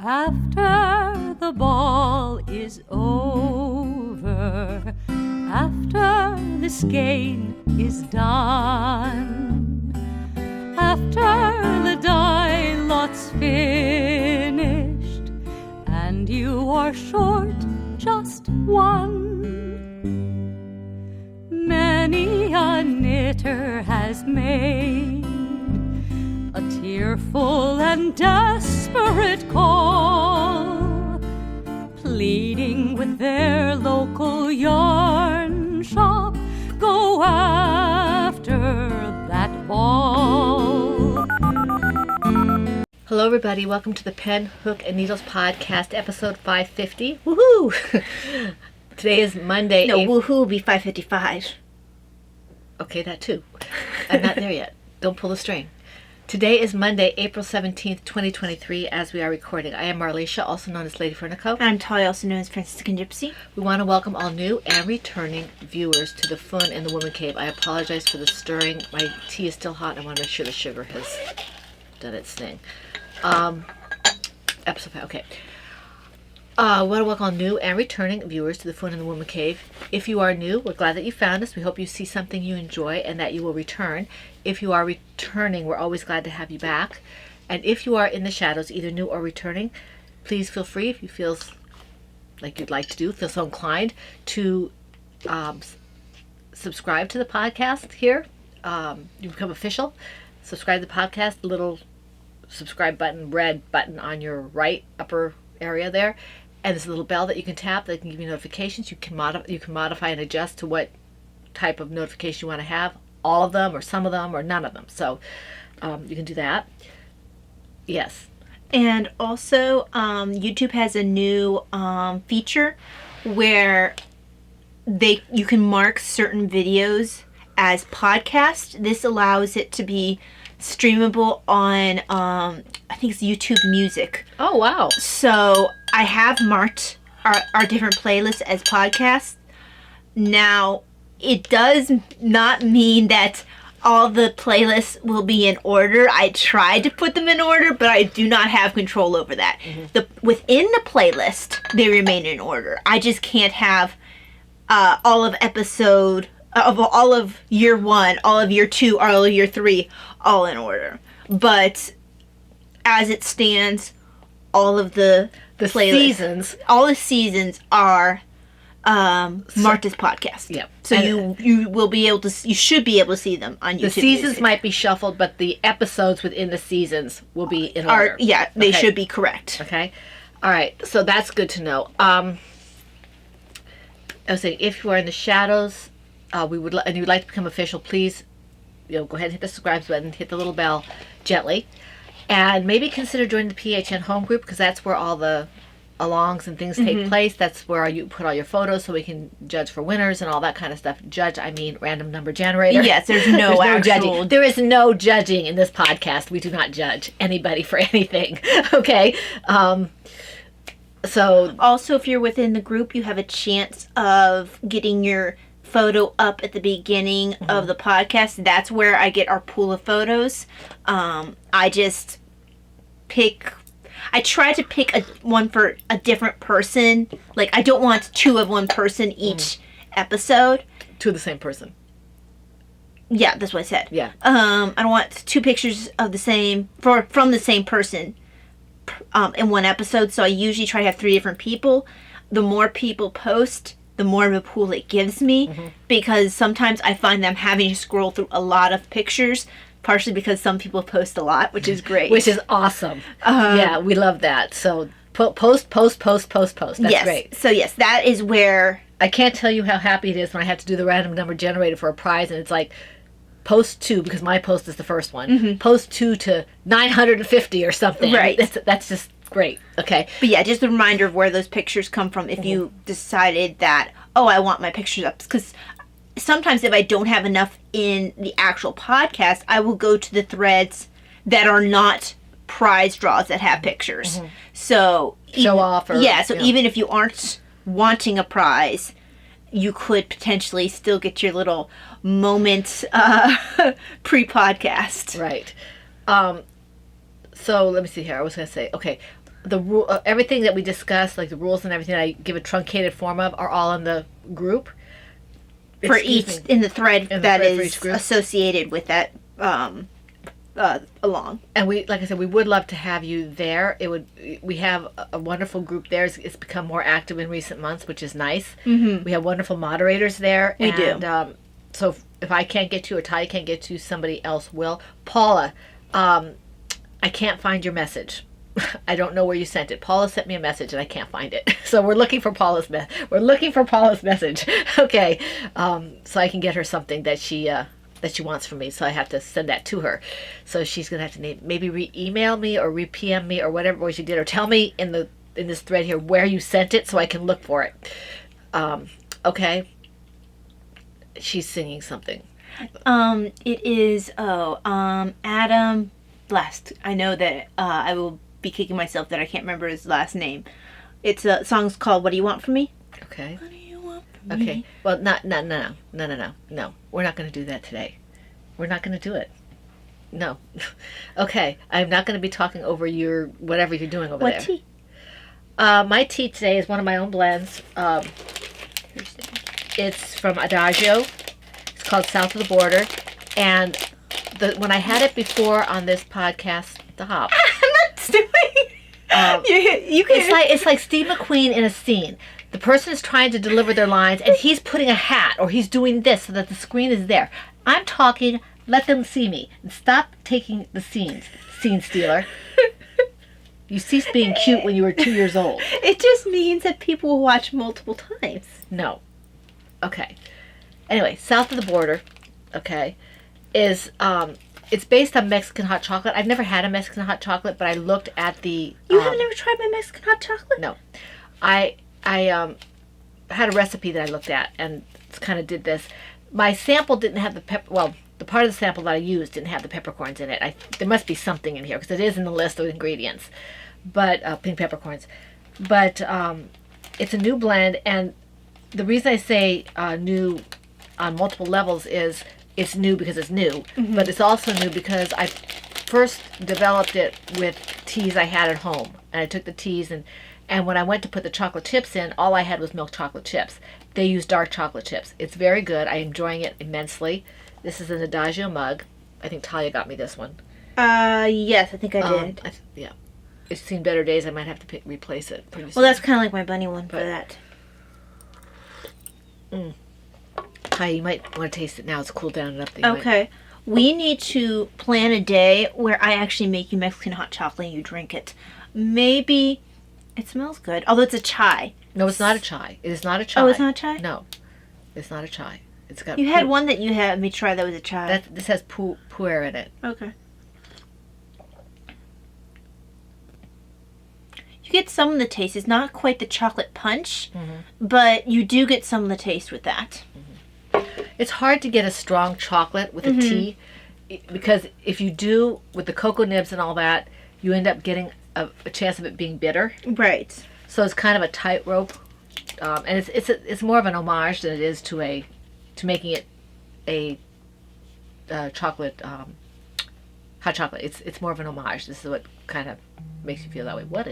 After the ball is over, after the skein is done, after the die lot's finished, and you are short just one, many a knitter has made a tearful and desperate call, pleading with their local yarn shop, go after that ball. Hello everybody, welcome to the Pen, Hook, and Needles podcast, episode 550. Woohoo! Today is Monday. No, woohoo be 555. Okay, that too. I'm not there yet. Don't pull the string. Today is Monday, April 17th, 2023, as we are recording. I am Marleisha, also known as Lady Fernico. I'm Talia, also known as Franciscan Gypsy. We want to welcome all new and returning viewers to the Fun in the Woman Cave. I apologize for the stirring. My tea is still hot, and I want to make sure the sugar has done its thing. Episode 5, okay. I want to welcome all new and returning viewers to the Fun in the Woman Cave. If you are new, we're glad that you found us. We hope you see something you enjoy and that you will return. If you are returning, we're always glad to have you back. And if you are in the shadows, either new or returning, please feel free, if you feel like you'd like to do, feel so inclined, to subscribe to the podcast here. You become official. Subscribe to the podcast, the little subscribe button, red button on your right upper area there. And there's a little bell that you can tap that can give you notifications. You can modify and adjust to what type of notification you want to have. All of them, or some of them, or none of them. So you can do that. Yes. And also, YouTube has a new feature where you can mark certain videos as podcast. This allows it to be streamable on I think it's YouTube Music. Oh wow. So I have marked our different playlists as podcasts. Now it does not mean that all the playlists will be in order. I tried to put them in order, but I do not have control over that. Mm-hmm. Within the playlist, they remain in order. I just can't have all of year 1, all of year 2, all of year 3, all in order. But as it stands, all of the seasons, all the seasons are marked as podcast. Yep. So you will be able to. You should be able to see them on YouTube. The seasons Music. might be shuffled, but the episodes within the seasons will be in order. Yeah, they should be correct. Okay. All right. So that's good to know. I was saying, if you are in the shadows, and you'd like to become official, please, go ahead and hit the subscribe button, hit the little bell gently, and maybe consider joining the PHN home group, because that's where all the alongs and things take place. That's where you put all your photos so we can judge for winners and all that kind of stuff. Judge, I mean random number generator. Yes, there's no judging. There is no judging in this podcast. We do not judge anybody for anything. Okay. So also, if you're within the group, you have a chance of getting your photo up at the beginning of the podcast. That's where I get our pool of photos. I try to pick one for a different person. Like, I don't want 2 of one person each episode. 2 of the same person. Yeah, that's what I said. Yeah. I don't want 2 pictures of the same from the same person in one episode. So I usually try to have 3 different people. The more people post, the more of a pool it gives me, because sometimes I find that I'm having to scroll through a lot of pictures, partially because some people post a lot, which is great. Which is awesome. Yeah, we love that. So post. That's great. So yes, that is where... I can't tell you how happy it is when I have to do the random number generator for a prize, and it's like, post 2, because my post is the first one. Post 2 to 950 or something. Right. That's just great. Okay. But yeah, just a reminder of where those pictures come from if you decided that, I want my pictures up. Because sometimes if I don't have enough in the actual podcast, I will go to the threads that are not prize draws that have pictures. So show off. Or, even if you aren't wanting a prize, you could potentially still get your little moment pre-podcast. Right. So let me see here. I was going to say, okay, the rule, everything that we discuss, like the rules and everything I give a truncated form of, are all in the group. For Excuse each, me. in the thread In the that thread for is each group. associated with that, along. And we, like I said, we would love to have you there. We have a wonderful group there. It's become more active in recent months, which is nice. Mm-hmm. We have wonderful moderators there. We do. So if I can't get to, or Ty can't get to, somebody else will. Paula, I can't find your message. I don't know where you sent it. Paula sent me a message and I can't find it. So we're looking for Paula's message. Okay, so I can get her something that she wants from me. So I have to send that to her. So she's gonna have to maybe re-email me or re-PM me or whatever way she did, or tell me in this thread here where you sent it so I can look for it. Okay. She's singing something. It is Adam Blast. I know that I will be kicking myself that I can't remember his last name. It's a song's called "What Do You Want From Me?" Okay. What do you want from Okay. me? Well, no. We're not going to do that today. We're not going to do it. No. Okay. I'm not going to be talking over your whatever you're doing over What there. tea? My tea today is one of my own blends. Here's the- It's from Adagio. It's called South of the Border, and when I had it before on this podcast, the hop. I'm not doing. You can. It's like Steve McQueen in a scene. The person is trying to deliver their lines, and he's putting a hat, or he's doing this so that the screen is there. I'm talking. Let them see me, and stop taking the scenes, scene stealer. You ceased being cute when you were 2 years old. It just means that people will watch multiple times. No. Okay. Anyway, South of the Border, okay, is it's based on Mexican hot chocolate. I've never had a Mexican hot chocolate, but I looked at the. You have never tried my Mexican hot chocolate? No, I had a recipe that I looked at and kind of did this. My sample didn't have the pepper. Well, the part of the sample that I used didn't have the peppercorns in it. There must be something in here because it is in the list of ingredients, but pink peppercorns. But it's a new blend, and the reason I say new on multiple levels is it's new because it's new, but it's also new because I first developed it with teas I had at home, and I took the teas and when I went to put the chocolate chips in, all I had was milk chocolate chips. They use dark chocolate chips. It's very good. I'm enjoying it immensely. This is an Adagio mug. I think Talia got me this one. Yes, I think I did. Yeah. It's seen better days. I might have to replace it pretty soon. Well, that's kind of like my bunny one for that. Hi, you might want to taste it now. It's cooled down enough that you Okay. We need to plan a day where I actually make you Mexican hot chocolate and you drink it. Maybe it smells good. Although it's a chai. No, it's not a chai. It is not a chai. Oh, it's not a chai? No, it's not a chai. It's got. You had one that you had me try that was a chai. This has puer in it. Okay. You get some of the taste. It's not quite the chocolate punch, but you do get some of the taste with that. It's hard to get a strong chocolate with a tea because if you do with the cocoa nibs and all that, you end up getting a chance of it being bitter. Right. So it's kind of a tightrope, and it's more of an homage than it is to making it a chocolate hot chocolate. It's more of an homage. This is what kind of makes you feel that way. What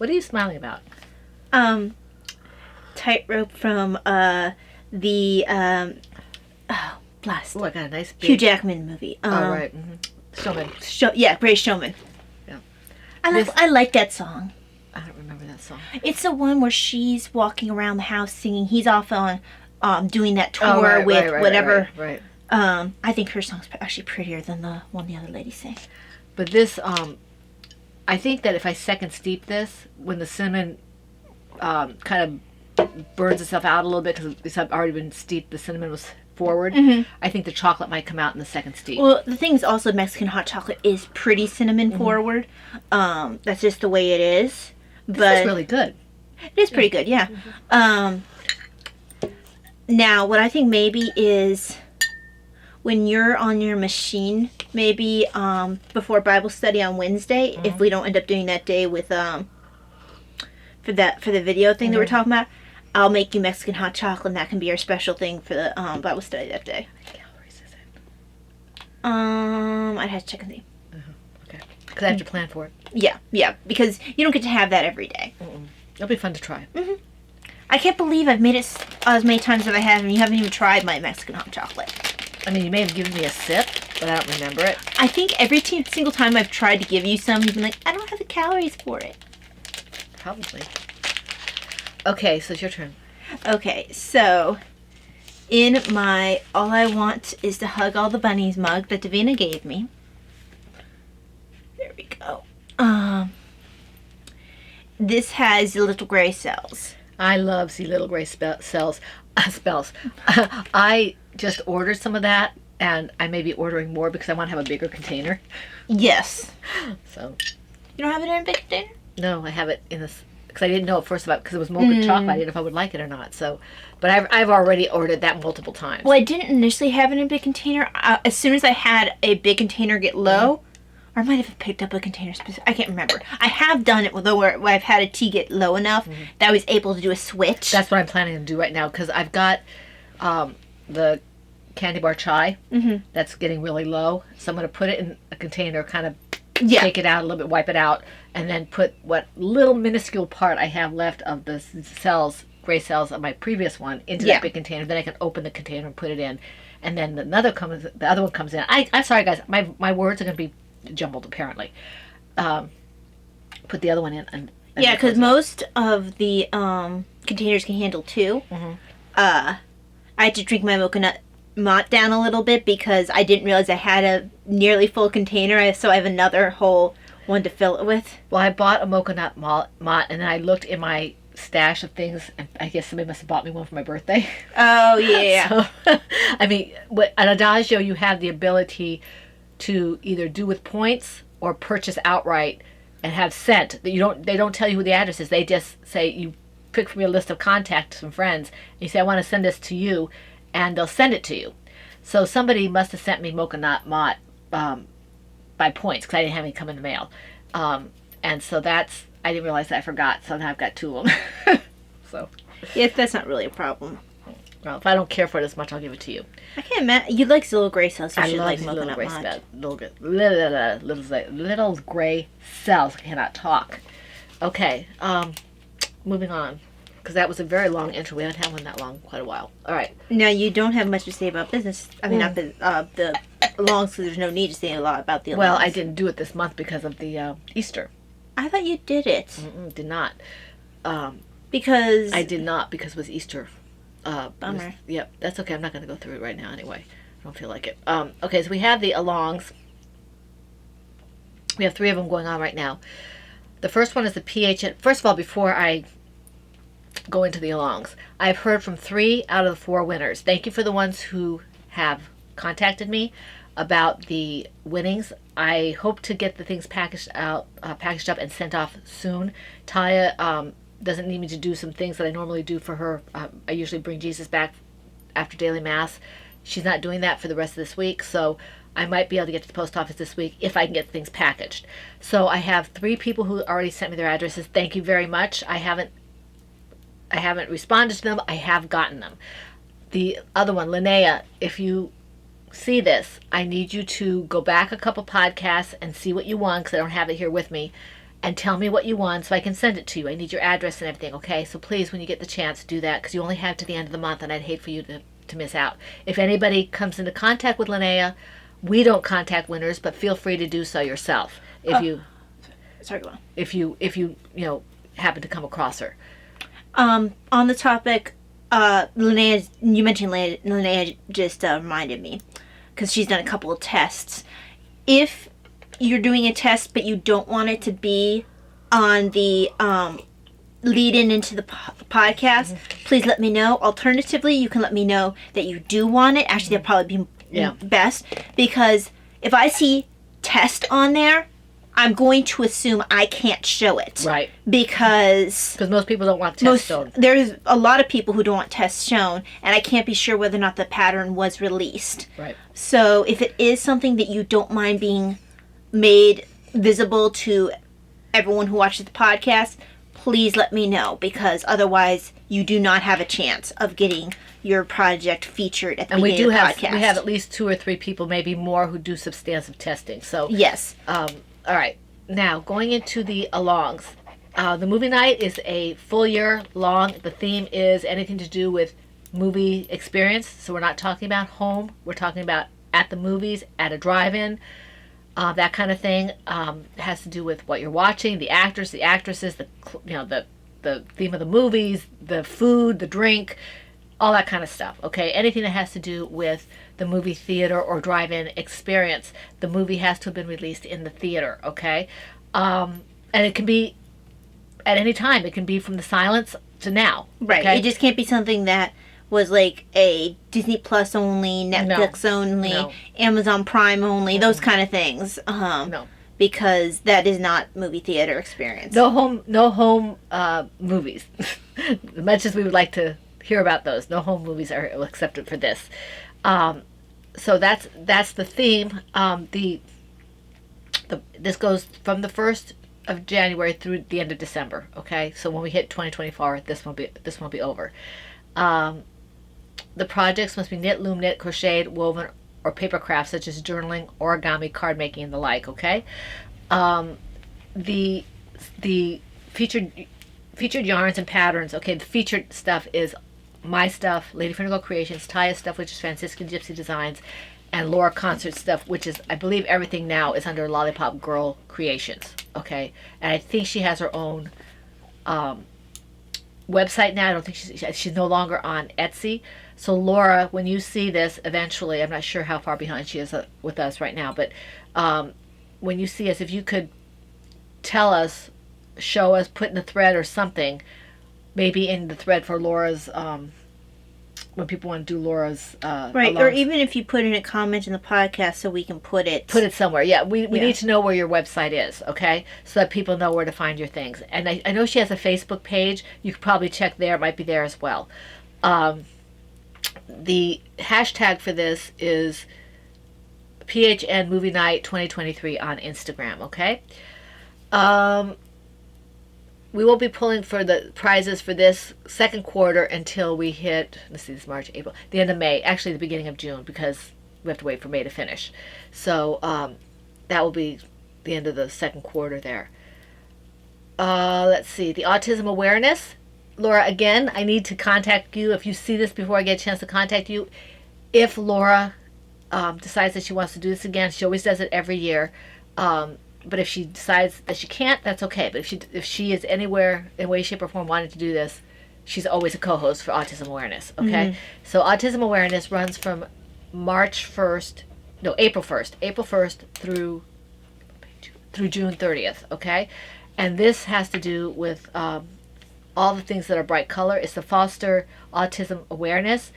are you smiling about? Tightrope from the blast. Oh, I got a nice big. Hugh Jackman movie. Oh, right. Showman. Great Showman. Yeah. I like that song. I don't remember that song. It's the one where she's walking around the house singing. He's off on doing that tour Oh, right, with right, whatever. Right. I think her song's actually prettier than the one the other lady sang. But this, I think that if I second steep this, when the cinnamon kind of burns itself out a little bit because it's already been steeped, the cinnamon was forward. I think the chocolate might come out in the second steep. Well, the thing is also Mexican hot chocolate is pretty cinnamon forward. That's just the way it is. This But is really good. it is pretty good, yeah. Now, what I think maybe is when you're on your machine, maybe before Bible study on Wednesday, if we don't end up doing that day with for the video thing that we're talking about, I'll make you Mexican hot chocolate, and that can be our special thing for the Bible study that day. How many calories is it? I'd have to check and see. Okay. because I have to plan for it. Yeah, because you don't get to have that every day. It'll be fun to try. I can't believe I've made it as many times as I have, and you haven't even tried my Mexican hot chocolate. I mean, you may have given me a sip, but I don't remember it. I think every single time I've tried to give you some, you've been like, I don't have the calories for it. Probably. Okay, so it's your turn. Okay, so in my All I Want is to Hug All the Bunnies mug that Davina gave me. There we go. This has the little gray cells. I love see little gray spells. I just ordered some of that, and I may be ordering more because I want to have a bigger container. Yes. So. You don't have it in a big container? No, I have it in this because I didn't know at first about because it was mocha chocolate. I didn't know if I would like it or not. So, but I've already ordered that multiple times. Well, I didn't initially have it in a big container. As soon as I had a big container get low, or I might have picked up a container specific. I can't remember. I have done it though where I've had a tea get low enough that I was able to do a switch. That's what I'm planning to do right now because I've got the candy bar chai that's getting really low. So I'm going to put it in a container, kind of take it out a little bit, wipe it out, and then put what little minuscule part I have left of the cells, gray cells of my previous one into that big container. Then I can open the container and put it in, and then the other one comes in. I'm sorry, guys. My words are going to be jumbled apparently. Put the other one in. And yeah, because most of the containers can handle two. I had to drink my mocha nut mott down a little bit because I didn't realize I had a nearly full container, so I have another whole one to fill it with. Well, I bought a mocha nut mott, and then I looked in my stash of things, and I guess somebody must have bought me one for my birthday. Oh, yeah. So, I mean, at Adagio, you have the ability to either do with points or purchase outright and have sent. They don't tell you who the address is. They just say, you pick from your list of contacts and friends, and you say, I want to send this to you, and they'll send it to you. So somebody must have sent me mocha nut mott by points because I didn't have any come in the mail. And so I didn't realize that I forgot, so now I've got two of them. So. Yeah, that's not really a problem. Well, if I don't care for it as much, I'll give it to you. I can't imagine. You like little gray cells, so you I should love like these mocha little nut gray mott. little gray cells. I cannot talk. Okay, moving on. Because that was a very long intro. We haven't had one that long in quite a while. All right. Now, you don't have much to say about business. I mean, not the longs, so there's no need to say a lot about the longs. Well, I didn't do it this month because of the Easter. I thought you did it. Did not. Because... I did not because it was Easter. Bummer. Yep, that's okay. I'm not going to go through it right now anyway. I don't feel like it. Okay, so we have the alongs. We have 3 of them going on right now. The first one is the pH. First of all, before I go into the alongs, I've heard from 3 out of the 4 winners. Thank you for the ones who have contacted me about the winnings. I hope to get the things packaged up and sent off soon. Taya doesn't need me to do some things that I normally do for her. I usually bring Jesus back after daily mass. She's not doing that for the rest of this week, so I might be able to get to the post office this week if I can get things packaged. So I have 3 people who already sent me their addresses. Thank you very much. I haven't responded to them. I have gotten them. The other one, Linnea, if you see this, I need you to go back a couple podcasts and see what you want, because I don't have it here with me, and tell me what you want so I can send it to you. I need your address and everything, okay? So please, when you get the chance, do that, because you only have to the end of the month, and I'd hate for you to miss out. If anybody comes into contact with Linnea, we don't contact winners, but feel free to do so yourself if you happen to come across her. On the topic, Linnea, you mentioned Linnea just reminded me, because she's done a couple of tests. If you're doing a test but you don't want it to be on the lead into the podcast, please let me know. Alternatively, you can let me know that you do want it. Actually, that'd probably be best, because if I see test on there, I'm going to assume I can't show it. Right. Because most people don't want tests shown. There's a lot of people who don't want tests shown, and I can't be sure whether or not the pattern was released. Right. So if it is something that you don't mind being made visible to everyone who watches the podcast, please let me know, because otherwise you do not have a chance of getting your project featured at the beginning of the podcast. We have at least 2 or 3 people, maybe more, who do substantive testing. So yes. All right. Now, going into the alongs. The movie night is a full year long. The theme is anything to do with movie experience. So we're not talking about home. We're talking about at the movies, at a drive-in, that kind of thing. It has to do with what you're watching, the actors, the actresses, the theme of the movies, the food, the drink, all that kind of stuff. Okay, anything that has to do with the movie theater or drive-in experience. The movie has to have been released in the theater. Okay, and it can be at any time. It can be from the silence to now. Right. Okay? It just can't be something that was like a Disney Plus only, Netflix only, No. Amazon Prime only, those kind of things. No. Because that is not movie theater experience. No home movies. As much as we would like to hear about those, no home movies are accepted for this. So that's the theme. This goes from the 1st of January through the end of December. Okay, so when we hit 2024, this won't be over. The projects must be knit, loom, knit, crocheted, woven, or paper crafts such as journaling, origami, card making, and the like. Okay, the featured yarns and patterns. Okay, the featured stuff is my stuff, Lady Fernando Creations, Taya's stuff, which is Franciscan Gypsy Designs, and Laura Concert stuff, which is, I believe, everything now is under Lollipop Girl Creations. Okay, and I think she has her own website now. I don't think she's no longer on Etsy. So Laura, when you see this eventually, I'm not sure how far behind she is with us right now, but when you see us, if you could tell us, show us, put in a thread or something, maybe in the thread for Laura's, when people want to do Laura's right, or even if you put in a comment in the podcast so we can put it somewhere. Yeah, we need to know where your website is, okay, so that people know where to find your things. And I know she has a Facebook page. You could probably check there. It might be there as well. The hashtag for this is PHN Movie Night 2023 on Instagram. Okay. We won't be pulling for the prizes for this second quarter until we hit, let's see, this March, April, the end of May, actually the beginning of June, because we have to wait for May to finish. So that will be the end of the second quarter there. Let's see, the autism awareness. Laura, again, I need to contact you if you see this before I get a chance to contact you. If Laura decides that she wants to do this again, she always does it every year. But if she decides that she can't, that's okay. But if she is anywhere in way, shape, or form wanting to do this, she's always a co-host for Autism Awareness. Okay, so Autism Awareness runs from April 1st through June 30th. Okay, and this has to do with all the things that are bright color. It's to foster autism awareness,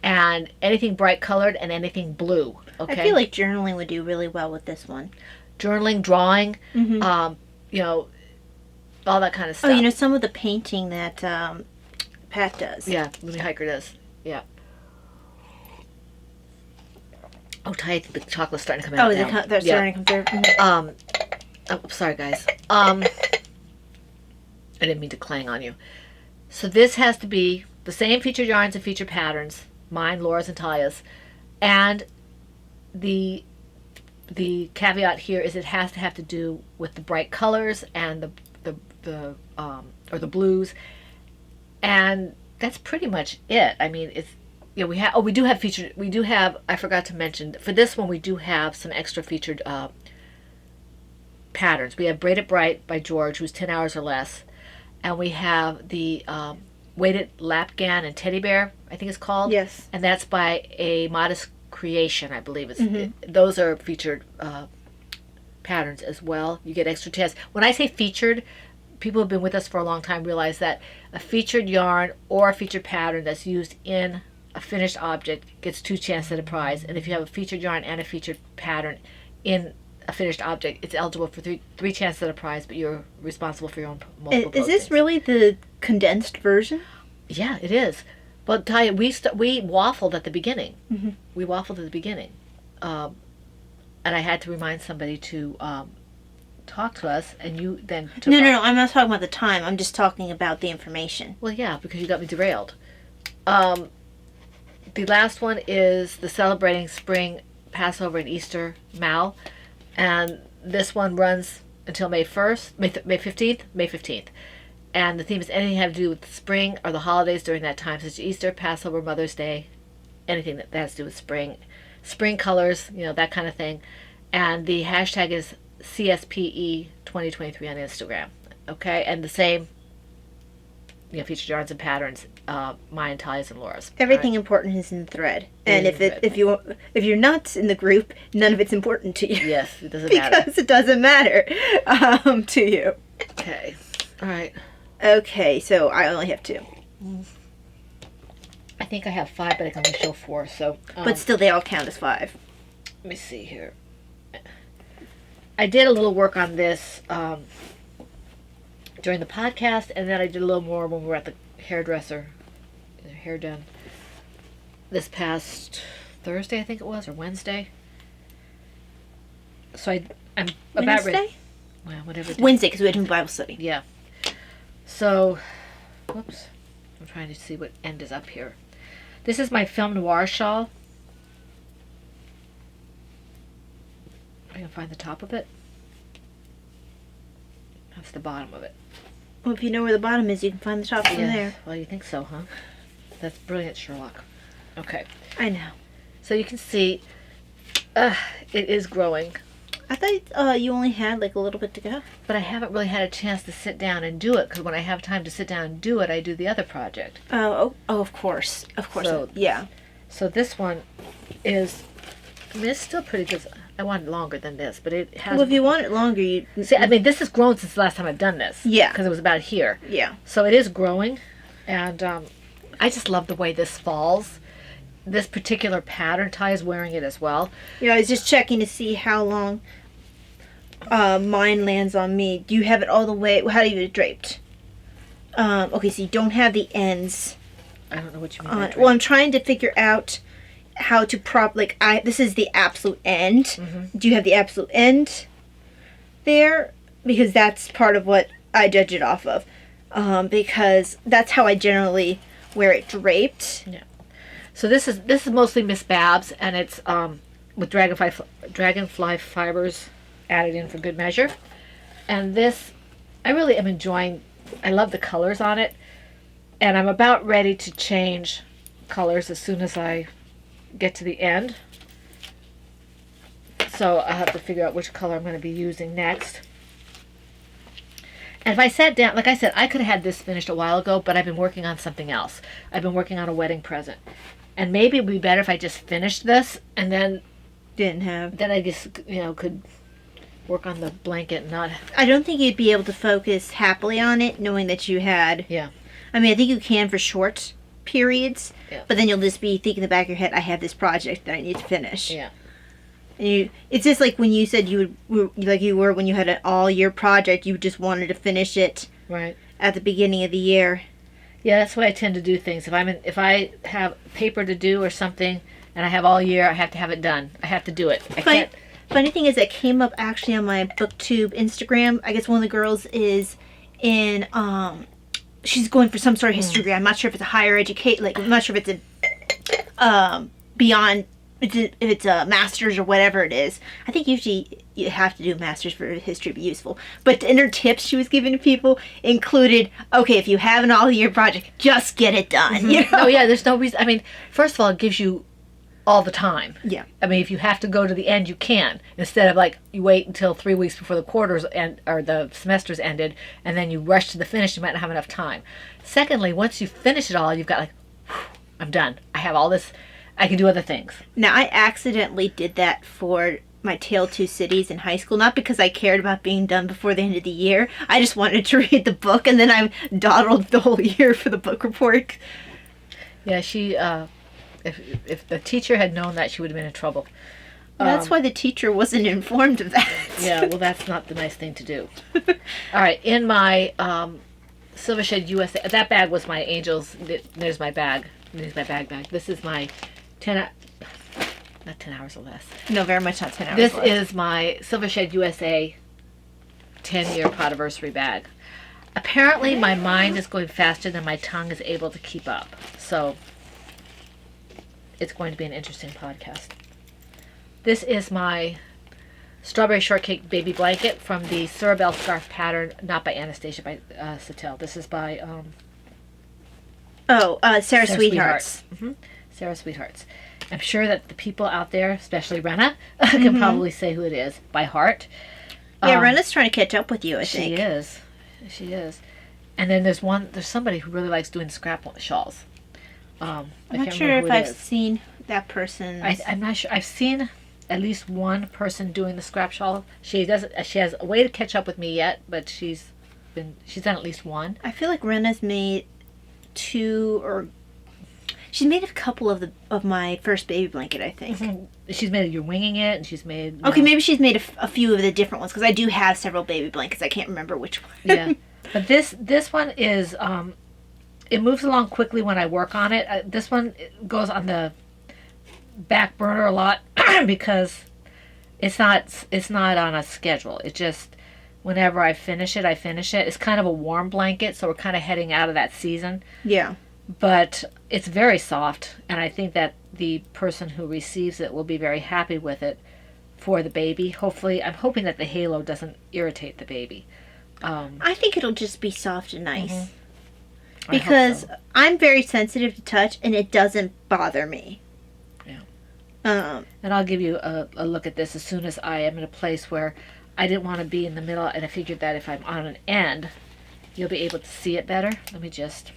and anything bright colored and anything blue. Okay, I feel like journaling would do really well with this one. Journaling, drawing, all that kind of stuff. Oh, some of the painting that Pat does. Yeah, Looney Hiker does. Yeah. Oh, I think the chocolate's starting to come out now. They're starting to come through. Oh, sorry, guys. I didn't mean to clang on you. So this has to be the same featured yarns and featured patterns, mine, Laura's, and Taya's, and the caveat here is it has to have to do with the bright colors and the blues, and that's pretty much it. I mean, it's we do have I forgot to mention for this one we do have some extra featured patterns. We have Braided Bright by George, who's 10 hours or less, and we have the Weighted Lapgan and Teddy Bear, I think it's called. Yes, and that's by a Modest Creation, I believe. Those are featured patterns as well. You get extra tests. When I say featured, people who have been with us for a long time realize that a featured yarn or a featured pattern that's used in a finished object gets 2 chances at a prize. And if you have a featured yarn and a featured pattern in a finished object, it's eligible for three chances at a prize, but you're responsible for your own multiple postings. Is this really the condensed version? Yeah, it is. Well, Taya, we waffled at the beginning. We waffled at the beginning. And I had to remind somebody to talk to us, and you then took No, I'm not talking about the time. I'm just talking about the information. Well, yeah, because you got me derailed. The last one is the Celebrating Spring, Passover, and Easter Mal. And this one runs until May 1st, May 15th, May 15th. And the theme is anything having to do with spring or the holidays during that time, such as Easter, Passover, Mother's Day, anything that has to do with spring. Spring colors, that kind of thing. And the hashtag is CSPE 2023 on Instagram. Okay? And the same, featured yarns and patterns, mine, Talia's, and Laura's. Everything important is in the thread. And if you're not in the group, none of it's important to you. Yes, it doesn't matter. Because it doesn't matter to you. Okay. All right. Okay, so I only have 2. I think I have 5, but I can only show 4. So, but still, they all count as 5. Let me see here. I did a little work on this during the podcast, and then I did a little more when we were at the hairdresser, hair done this past Thursday, I think it was, or Wednesday. So I'm about ready. Wednesday? Well, whatever. Wednesday, because we had to Bible study. Yeah. So, whoops. I'm trying to see what end is up here. This is my film noir shawl. I can find the top of it. That's the bottom of it. Well, if you know where the bottom is, you can find the top from Yeah. there. Well, you think so, huh? That's brilliant, Sherlock. Okay. I know. So you can see it is growing. I thought you only had like a little bit to go. But I haven't really had a chance to sit down and do it, because when I have time to sit down and do it, I do the other project. Oh, of course. Of course. So- yeah. So this one is, it's still pretty good. I want it longer than this, but it has... Well, if you want it longer, you... See, this has grown since the last time I've done this. Yeah. Because it was about here. Yeah. So it is growing, and I just love the way this falls. This particular pattern, Ty is wearing it as well. Yeah, I was just checking to see how long mine lands on me. Do you have it all the way? How do you have it draped? Okay, so you don't have the ends. I don't know what you mean by Well, drape. I'm trying to figure out how to this is the absolute end. Mm-hmm. Do you have the absolute end there? Because that's part of what I judge it off of. Because that's how I generally wear it draped. Yeah. So this is mostly Miss Babs, and it's with dragonfly fibers added in for good measure. And this, I really am enjoying. I love the colors on it, and I'm about ready to change colors as soon as I get to the end. So I'll have to figure out which color I'm going to be using next. And if I sat down, like I said, I could have had this finished a while ago, but I've been working on something else. I've been working on a wedding present. And maybe it would be better if I just finished this, and then I just, could work on the blanket and not... I don't think you'd be able to focus happily on it knowing that you had... Yeah. I mean, I think you can for short periods, Yeah. but then you'll just be thinking in the back of your head, I have this project that I need to finish. Yeah. And it's just like when you said you were when you had an all-year project, you just wanted to finish it Right. at the beginning of the year. Yeah, that's why I tend to do things. If I have paper to do or something, and I have all year, I have to have it done. I have to do it. I can't... Funny thing is, it came up actually on my BookTube Instagram. I guess one of the girls is in, she's going for some sort of history degree. I'm not sure if it's a higher educate, I'm not sure if it's a, beyond, if it's a master's or whatever it is. I think usually you have to do a master's for history to be useful. But in her tips she was giving to people included, okay, if you have an all-year project, just get it done. Mm-hmm. You know? Oh, yeah, there's no reason. First of all, it gives you all the time. Yeah. If you have to go to the end, you can. Instead of you wait until 3 weeks before the quarters or the semesters ended, and then you rush to the finish, you might not have enough time. Secondly, once you finish it all, you've got I'm done. I have all this. I can do other things. Now, I accidentally did that for my Tale of Two Cities in high school, not because I cared about being done before the end of the year. I just wanted to read the book, and then I dawdled the whole year for the book report. Yeah, she, if the teacher had known that, she would have been in trouble. That's why the teacher wasn't informed of that. Yeah, well, that's not the nice thing to do. All right, in my Silver Shed USA, that bag was my Angels. There's my bag. There's my bag. This is my not 10 hours or less. No, very much not 10 hours. This left. is my Silver Shed USA 10-year podiversary bag. Apparently, my mind is going faster than my tongue is able to keep up. So, it's going to be an interesting podcast. This is my strawberry shortcake baby blanket from the Surabelle scarf pattern, not by Anastasia, by Sattel. This is by Sarah Sweethearts. Sarah Sweethearts. I'm sure that the people out there, especially Renna, can probably say who it is by heart. Yeah, Renna's trying to catch up with you, I think. She is. And then there's somebody who really likes doing scrap shawls. I'm not sure if I've seen that person. I'm not sure. I've seen at least one person doing the scrap shawl. She has a way to catch up with me yet, but she's done at least one. I feel like Renna's made she's made a couple of my first baby blanket, I think. She's made You're Winging It, and she's made... Okay, maybe she's made a few of the different ones, because I do have several baby blankets. I can't remember which one. Yeah. But this one is... it moves along quickly when I work on it. This one goes on the back burner a lot because it's not on a schedule. It just... Whenever I finish it, I finish it. It's kind of a warm blanket, so we're kind of heading out of that season. Yeah. But it's very soft, and I think that the person who receives it will be very happy with it for the baby. Hopefully, I'm hoping that the halo doesn't irritate the baby. I think it'll just be soft and nice. Because I'm very sensitive to touch, and it doesn't bother me. Yeah. And I'll give you a look at this as soon as I am in a place where I didn't want to be in the middle, and I figured that if I'm on an end, you'll be able to see it better. Let me just...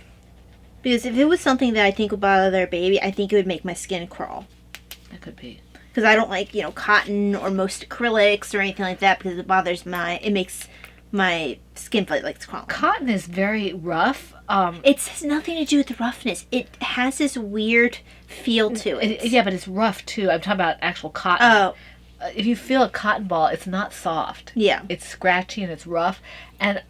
Because if it was something that I think would bother their baby, I think it would make my skin crawl. That could be. Because I don't like, cotton or most acrylics or anything like that, because it makes my skin feel like it's crawling. Cotton is very rough. It has nothing to do with the roughness. It has this weird feel to it. Yeah, but it's rough too. I'm talking about actual cotton. Oh. If you feel a cotton ball, it's not soft. Yeah. It's scratchy and it's rough. And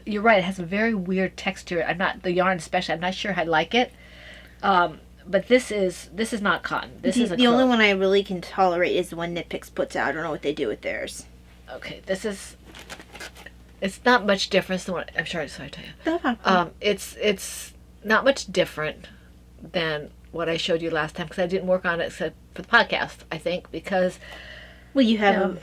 you're right, it has a very weird texture. The yarn especially, I'm not sure I like it. But this is not cotton. This is the only one I really can tolerate is the one Knit Picks puts out. I don't know what they do with theirs. Okay, it's not much different than what, I'm sorry to tell you. It's not much different than what I showed you last time, because I didn't work on it except for the podcast, I think, because... Well, you have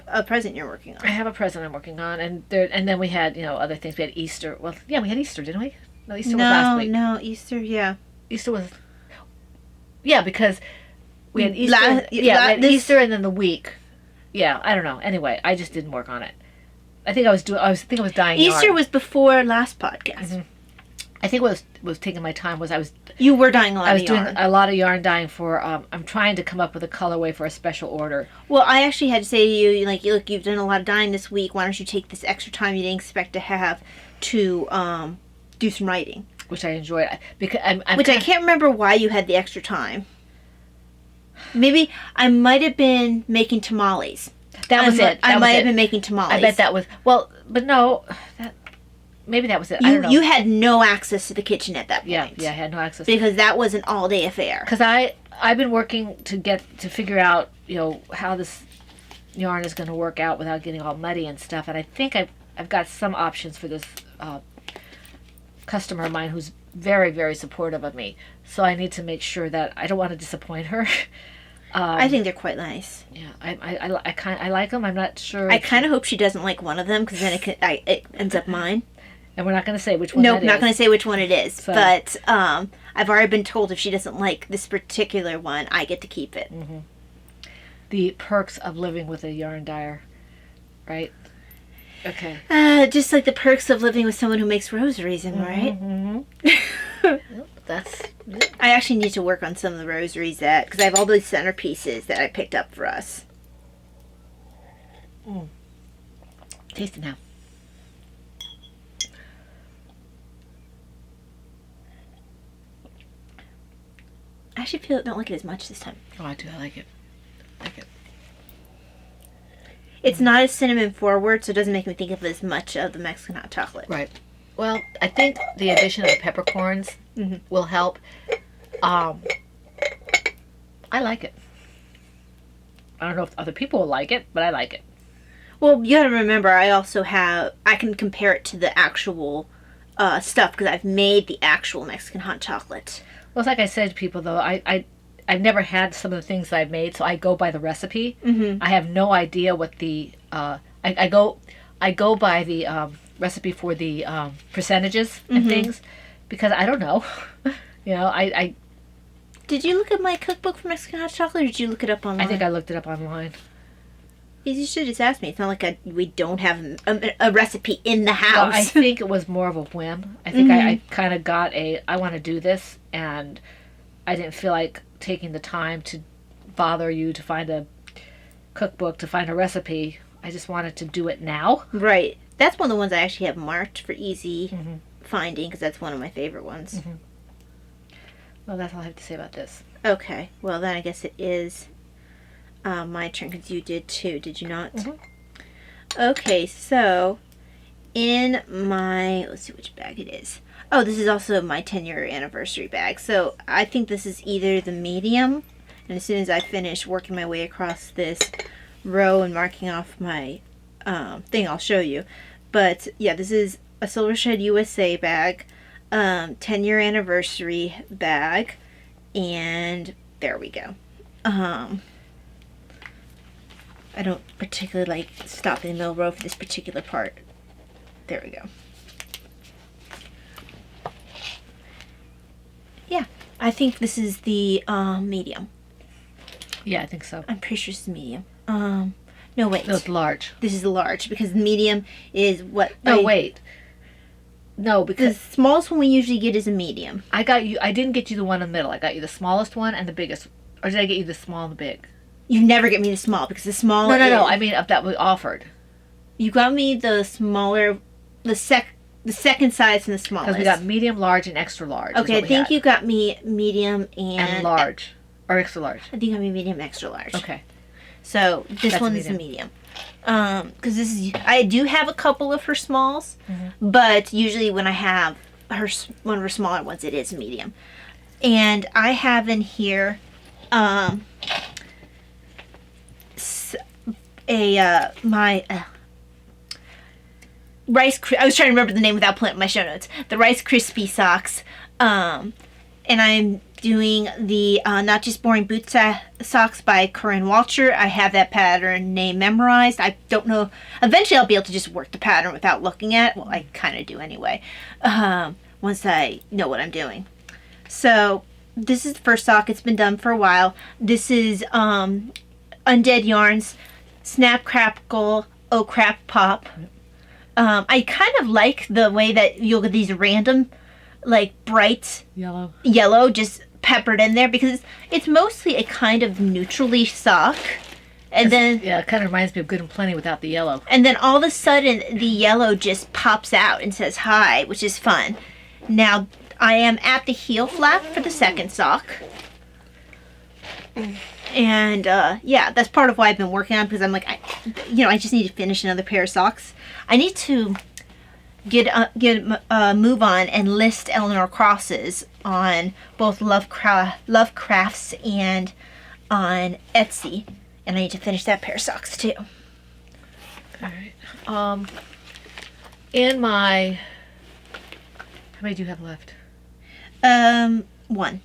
a present you're working on. I have a present I'm working on, and then we had other things. We had Easter. Well, yeah, we had Easter, didn't we? No, Easter was last week. No, Easter, yeah. Easter was... Yeah, because we had Easter. Easter and then the week. Yeah, I don't know. Anyway, I just didn't work on it. I think I was dyeing Easter yarn. was before last podcast. Mm-hmm. I think what was taking my time was You were dyeing a lot of yarn. I was doing a lot of yarn dyeing for, I'm trying to come up with a colorway for a special order. Well, I actually had to say to you, like, look, you've done a lot of dyeing this week. Why don't you take this extra time you didn't expect to have to do some writing? Which I enjoyed. Because I can't remember why you had the extra time. Maybe I might have been making tamales. That was it. I might have been making tamales. I bet that was... Well, but no... Maybe that was it. I don't know. You had no access to the kitchen at that point. Yeah, I had no access. Because that was an all-day affair. Because I've been working to figure out, how this yarn is going to work out without getting all muddy and stuff. And I think I've got some options for this customer of mine who's very, very supportive of me. So I need to make sure that I don't want to disappoint her. I think they're quite nice. Yeah, I like them. I'm not sure. I kind of hope she doesn't like one of them, because then it ends up mine. And we're not going to say which one Nope, not going to say which one it is. So. But I've already been told if she doesn't like this particular one, I get to keep it. Mm-hmm. The perks of living with a yarn dyer, right? Okay. Just like the perks of living with someone who makes rosaries, right? Mm-hmm. That's... I actually need to work on some of the rosaries because I have all those centerpieces that I picked up for us. Taste it now. I actually don't like it as much this time. Oh, I do. I like it. It's not as cinnamon forward, so it doesn't make me think of as much of the Mexican hot chocolate. Right. Well, I think the addition of the peppercorns will help. I like it. I don't know if other people will like it, but I like it. Well, you gotta remember, I can compare it to the actual stuff, because I've made the actual Mexican hot chocolate. Well, it's like I said to people, though, I've never had some of the things that I've made, so I go by the recipe. Mm-hmm. I have no idea what the I go by the recipe for the percentages and things because I don't know. I Did you look at my cookbook for Mexican hot chocolate, or did you look it up online? I think I looked it up online. You should just ask me. It's not like we don't have a recipe in the Well, house. I think it was more of a whim. I think I kind of got I want to do this, and I didn't feel like taking the time to bother you to find a cookbook, to find a recipe. I just wanted to do it now. Right. That's one of the ones I actually have marked for easy finding, because that's one of my favorite ones. Well, that's all I have to say about this. Okay. Well, then I guess it is my turn, because you did too, did you not? Okay, so in my, let's see which bag it is. Oh, this is also my 10-year anniversary bag. So I think this is either the medium, and as soon as I finish working my way across this row and marking off my thing, I'll show you. But yeah, this is a Silver Shed USA bag, 10-year anniversary bag, and there we go. I don't particularly like stopping in the middle row for this particular part. There we go. Yeah, I think this is the medium. Yeah, I think so. I'm pretty sure this is medium. No, wait. No, it's large. This is large, because medium is what... No, wait. No, The because smallest one we usually get is a medium. I didn't get you the one in the middle. I got you the smallest one and the biggest. Or did I get you the small and the big? You never get me the small, because the small No. I mean, of that we offered. You got me the smaller, the second size from the smallest. Because we got medium, large, and extra large. is Okay, what I we think had. you got me medium And large. Or extra large. I think you got me medium, extra large. Okay. So this That's one is a medium. Because this is, I do have a couple of her smalls, but usually when I have one of her smaller ones, it is medium. And I have in here my Rice. I was trying to remember the name without putting it in my show notes. The Rice Krispie socks, and I'm doing the Not Just Boring Boot Socks by Corinne Walcher. I have that pattern name memorized. I don't know. Eventually, I'll be able to just work the pattern without looking at it. Well, I kind of do anyway. Once I know what I'm doing. So this is the first sock. It's been done for a while. This is Undead Yarns, Snap Crackle, Oh Crap Pop. I kind of like the way that you'll get these random, like, bright yellow just peppered in there, because it's mostly a kind of neutrally sock. And then Yeah, it kind of reminds me of Good and Plenty without the yellow. and then all of a sudden the yellow just pops out and says hi, which is fun. Now I am at the heel flap for the second sock. And yeah, that's part of why I've been working on, because I'm like, I just need to finish another pair of socks. I need to get a move on and list Eleanor crosses on both Lovecrafts and on Etsy, and I need to finish that pair of socks too. All right. In my... How many do you have left? One.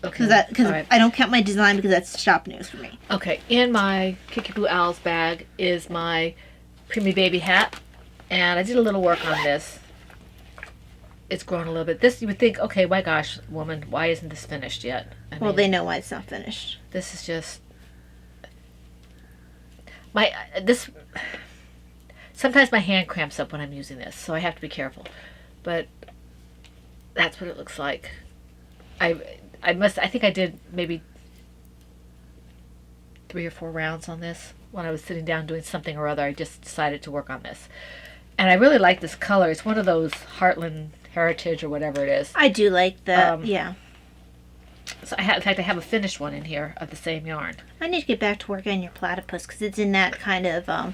Okay. Because all right. I don't count my design, because that's shop news for me. Okay, in my Kickapoo Owls bag is my Preemie Baby hat, and I did a little work on this. It's grown a little bit. This, you would think, okay, my gosh, woman, why isn't this finished yet? Well, they know why it's not finished. This is just... Sometimes my hand cramps up when I'm using this, so I have to be careful. But that's what it looks like. I think I did maybe 3 or 4 rounds on this when I was sitting down doing something or other. I just decided to work on this, and I really like this color. It's one of those Heartland Heritage or whatever it is. I do like that. Yeah. So in fact, I have a finished one in here of the same yarn. I need to get back to work on your platypus, because it's in that kind of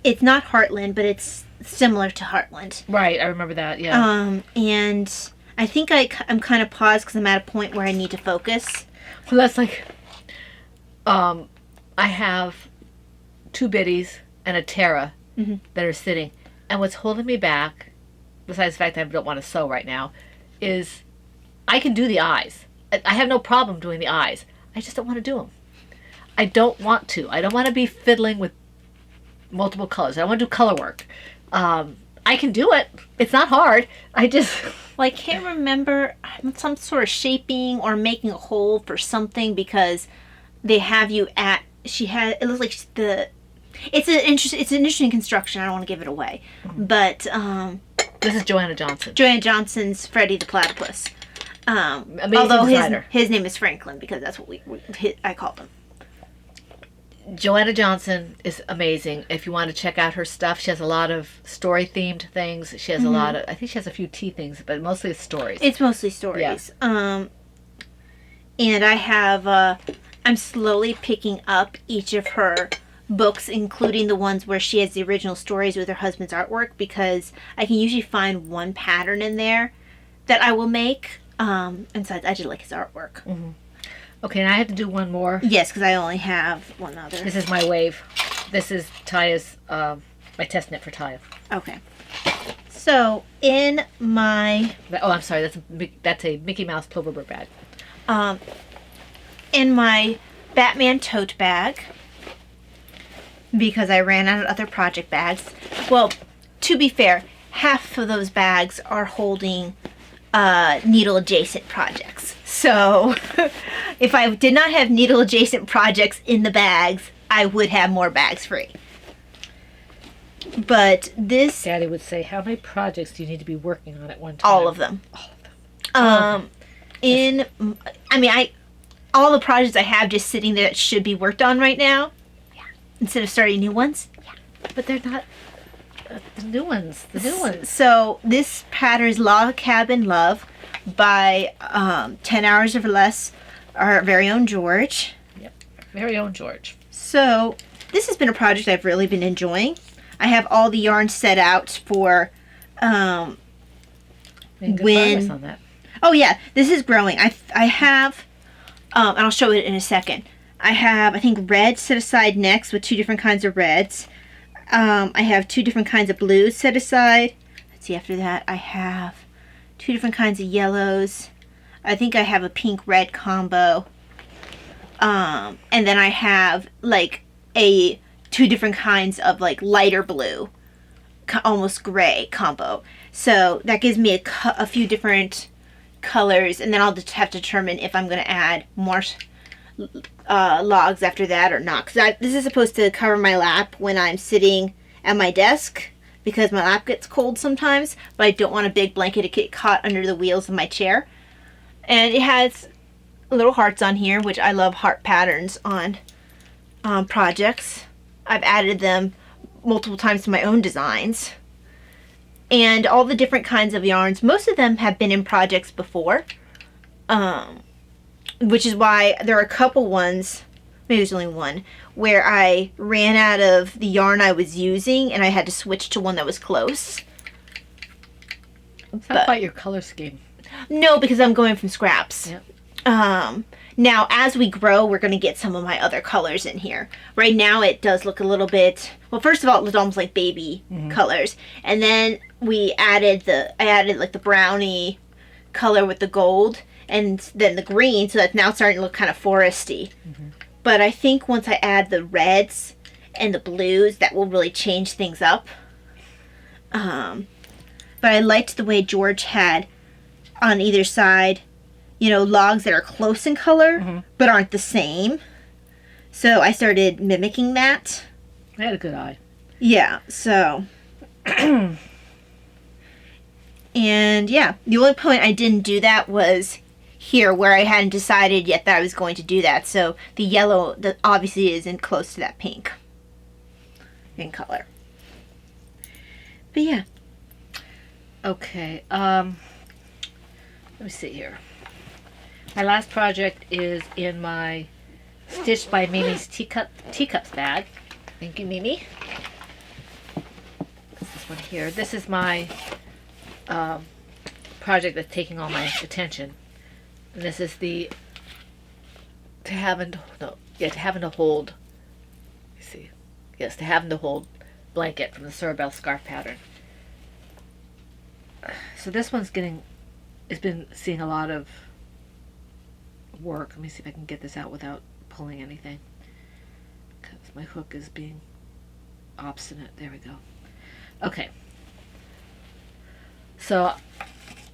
it's not Heartland, but it's similar to Heartland. Right, I remember that. Yeah. And I think I'm kind of paused because I'm at a point where I need to focus. Well, that's like, I have 2 biddies and a Terra that are sitting, and what's holding me back, besides the fact that I don't want to sew right now, is I can do the eyes, I have no problem doing the eyes. I just don't want to do them. I don't want to. I don't want to be fiddling with multiple colors. I want to do color work. I can do it. It's not hard. I just... Well, I can't remember some sort of shaping or making a hole for something because they have you at... It looks like it's an interesting construction. I don't want to give it away. But this is Joanna Johnson. Joanna Johnson's Freddie the Platypus. Amazing although designer. his name is Franklin because that's what I call him. Joanna Johnson is amazing. If you want to check out her stuff, she has a lot of story-themed things. She has a lot of... I think she has a few tea things, but mostly it's stories. It's mostly stories. Yeah. And I have... I'm slowly picking up each of her books, including the ones where she has the original stories with her husband's artwork, because I can usually find one pattern in there that I will make. And so I just like his artwork. Mm-hmm. Okay, and I have to do one more. Yes, because I only have one other. This is my wave. This is Taya's, my test knit for Taya. Okay. So, in my... Oh, I'm sorry. That's a Mickey Mouse Ploverbird bag. In my Batman tote bag, because I ran out of other project bags. Well, to be fair, half of those bags are holding needle adjacent projects. So if I did not have needle adjacent projects in the bags, I would have more bags free. But this... Daddy would say, how many projects do you need to be working on at one time? All of them. All the projects I have just sitting there that should be worked on right now. Yeah. Instead of starting new ones. Yeah. But they're not the new ones. The new ones. So this pattern is Log Cabin Love by 10 Hours or Less, our very own George. Yep. Very own George. So this has been a project I've really been enjoying. I have all the yarn set out for Making good progress on that. Oh yeah, this is growing. I have, and I'll show it in a second. I have, I think, red set aside next with 2 different kinds of reds. I have 2 different kinds of blues set aside. Let's see, after that I have 2 different kinds of yellows. I think I have a pink-red combo. And then I have like 2 different kinds of like lighter blue, almost gray combo. So that gives me a few different colors, and then I'll just have to determine if I'm going to add more logs after that or not. Because this is supposed to cover my lap when I'm sitting at my desk, because my lap gets cold sometimes, but I don't want a big blanket to get caught under the wheels of my chair. And it has little hearts on here, which I love heart patterns on projects. I've added them multiple times to my own designs. And all the different kinds of yarns, most of them have been in projects before. Which is why there are a couple ones, maybe there's only one, where I ran out of the yarn I was using and I had to switch to one that was close. It's not quite your color scheme. No, because I'm going from scraps. Yep. Now, as we grow, we're going to get some of my other colors in here. Right now, it does look a little bit... Well, first of all, it looked almost like baby colors. And then I added like the brownie color with the gold. And then the green, so that's now starting to look kind of foresty. But I think once I add the reds and the blues, that will really change things up. But I liked the way George had on either side, you know, logs that are close in color, but aren't the same. So I started mimicking that. I had a good eye. Yeah, so. And yeah, the only point I didn't do that was here, where I hadn't decided yet that I was going to do that. So the yellow that obviously isn't close to that pink in color. But yeah. Okay, let me see here. My last project is in my Stitched by Mimi's teacups bag. Thank you, Mimi. This one here. This is my project that's taking all my attention. And this is the to having to hold. You see, yes, to having to hold blanket from the Sorabelle scarf pattern. So this one's been seeing a lot of work. Let me see if I can get this out without pulling anything, because my hook is being obstinate. There we go. Okay. So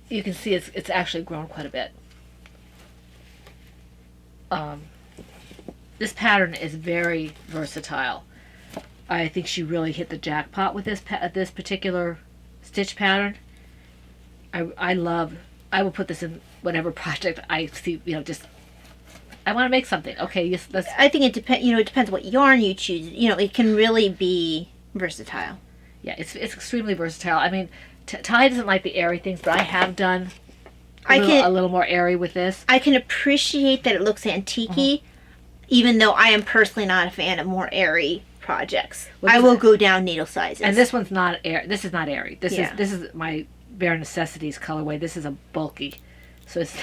you can see it's actually grown quite a bit. This pattern is very versatile. I think she really hit the jackpot with this particular stitch pattern. I will put this in whatever project I see. Just I want to make something. Okay, yes. I think it depends. It depends what yarn you choose. It can really be versatile. Yeah, it's extremely versatile. I mean, Ty doesn't like the airy things, but I have done a little more airy with this. I can appreciate that it looks antique-y, even though I am personally not a fan of more airy projects. I will go down needle sizes. And this one's not airy. This is not airy. This is my Bare Necessities colorway. This is a bulky, so it's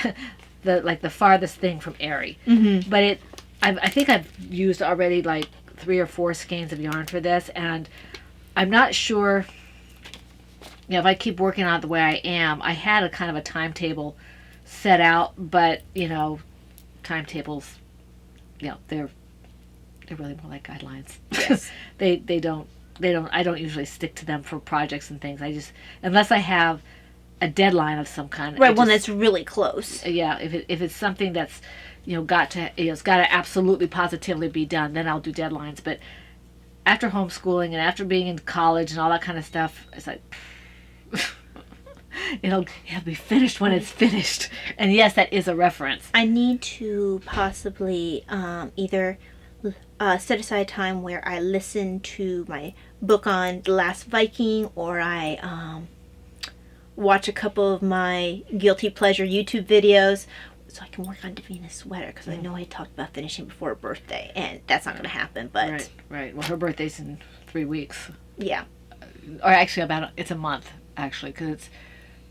the farthest thing from airy. Mm-hmm. But I think I've used already like 3 or 4 skeins of yarn for this, and I'm not sure. If I keep working on it the way I am, I had a kind of a timetable set out, but timetables, they're really more like guidelines. Yes. they don't. I don't usually stick to them for projects and things. Unless I have a deadline of some kind. Right, one that's really close. Yeah, if it's something that's it's got to absolutely positively be done, then I'll do deadlines. But after homeschooling and after being in college and all that kind of stuff, it's like it'll be finished when it's finished. And yes, that is a reference. I need to possibly either set aside time where I listen to my book on The Last Viking, or I watch a couple of my guilty pleasure YouTube videos so I can work on Davina's sweater, because I know I talked about finishing before her birthday, and that's not going to happen. But right. Well, her birthday's in 3 weeks. Yeah. Or actually, it's a month, actually, because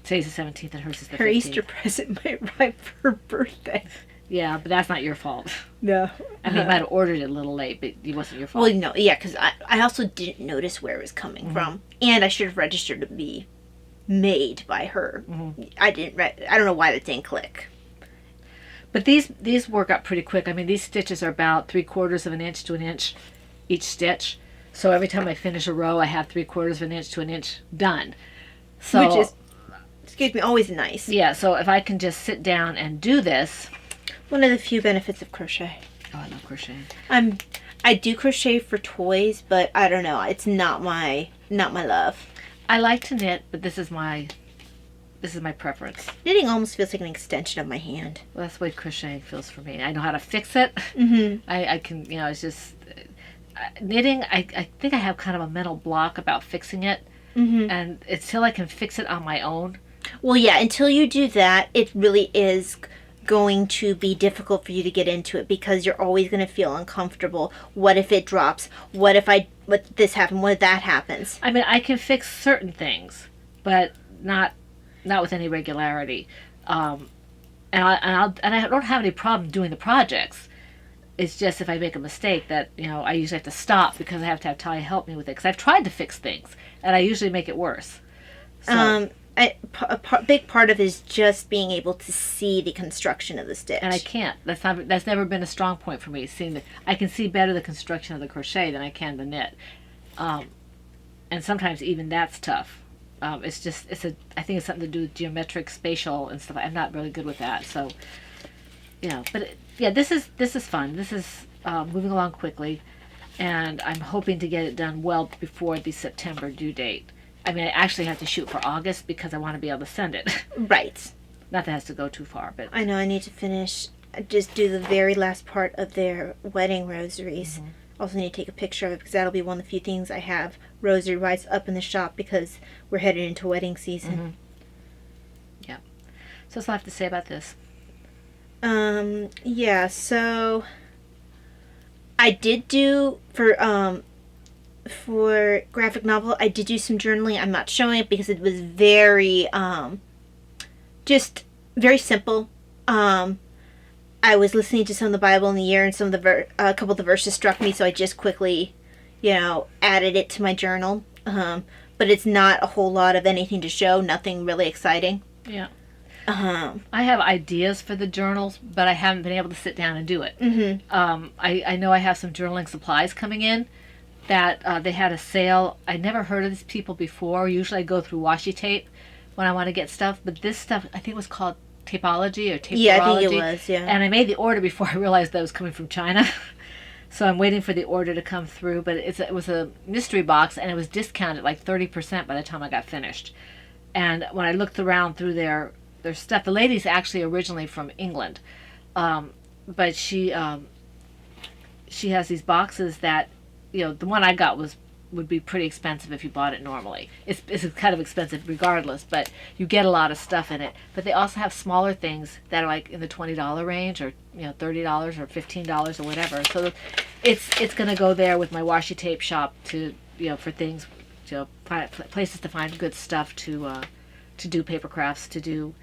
today's the 17th and hers is the 15th. Her Easter present might arrive for her birthday. Yeah, but that's not your fault. No. I mean, you might have ordered it a little late, but it wasn't your fault. Well, no, yeah, because I also didn't notice where it was coming from, and I should have registered to be made by her. I didn't. I don't know why that didn't click. But these work up pretty quick. I mean, these stitches are about 3/4 of an inch to an inch each stitch. So every time I finish a row, I have 3/4 of an inch to an inch done. So, which is, excuse me, always nice. Yeah. So if I can just sit down and do this. One of the few benefits of crochet. Oh, I love crocheting. I do crochet for toys, but I don't know. It's not my love. I like to knit, but this is my preference. Knitting almost feels like an extension of my hand. Well, that's the way crocheting feels for me. I know how to fix it. Mm-hmm. I can, it's just knitting. I think I have kind of a mental block about fixing it, and until I can fix it on my own. Well, yeah. Until you do that, it really is going to be difficult for you to get into it, because you're always going to feel uncomfortable. What if it drops? What if this happened? What if that happens? I mean, I can fix certain things, but not with any regularity. And I don't have any problem doing the projects. It's just if I make a mistake that I usually have to stop, because I have to have Ty help me with it. Because I've tried to fix things, and I usually make it worse. So, a big part of it is just being able to see the construction of the stitch. And I can't. That's never been a strong point for me. I can see better the construction of the crochet than I can the knit, and sometimes even that's tough. I think it's something to do with geometric, spatial, and stuff. I'm not really good with that. So, but this is fun. This is moving along quickly, and I'm hoping to get it done well before the September due date. I mean, I actually have to shoot for August because I want to be able to send it. Right. Not that it has to go too far, but... I know, I need to just do the very last part of their wedding rosaries. Also need to take a picture of it, because that'll be one of the few things I have rosary-wise up in the shop, because we're headed into wedding season. Yeah. So that's all I have to say about this. Yeah, so I did do for graphic novel, I did do some journaling. I'm not showing it because it was very, just very simple. I was listening to some of the Bible in the year, and some of the a couple of the verses struck me, so I just quickly, added it to my journal. But it's not a whole lot of anything to show. Nothing really exciting. Yeah. I have ideas for the journals, but I haven't been able to sit down and do it. I know I have some journaling supplies coming in that they had a sale. I never heard of these people before. Usually I go through washi tape when I want to get stuff, but this stuff, I think it was called Tapology or Tapeology. Yeah, I think it was, yeah. And I made the order before I realized that it was coming from China. So I'm waiting for the order to come through, but it was a mystery box, and it was discounted like 30% by the time I got finished. And when I looked around through their stuff, the lady's actually originally from England, but she has these boxes that, the one I got would be pretty expensive if you bought it normally. It's kind of expensive regardless, but you get a lot of stuff in it. But they also have smaller things that are like in the $20 range, or $30 or $15 or whatever. So it's going to go there with my washi tape shop to for things, places to find good stuff to do paper crafts, to do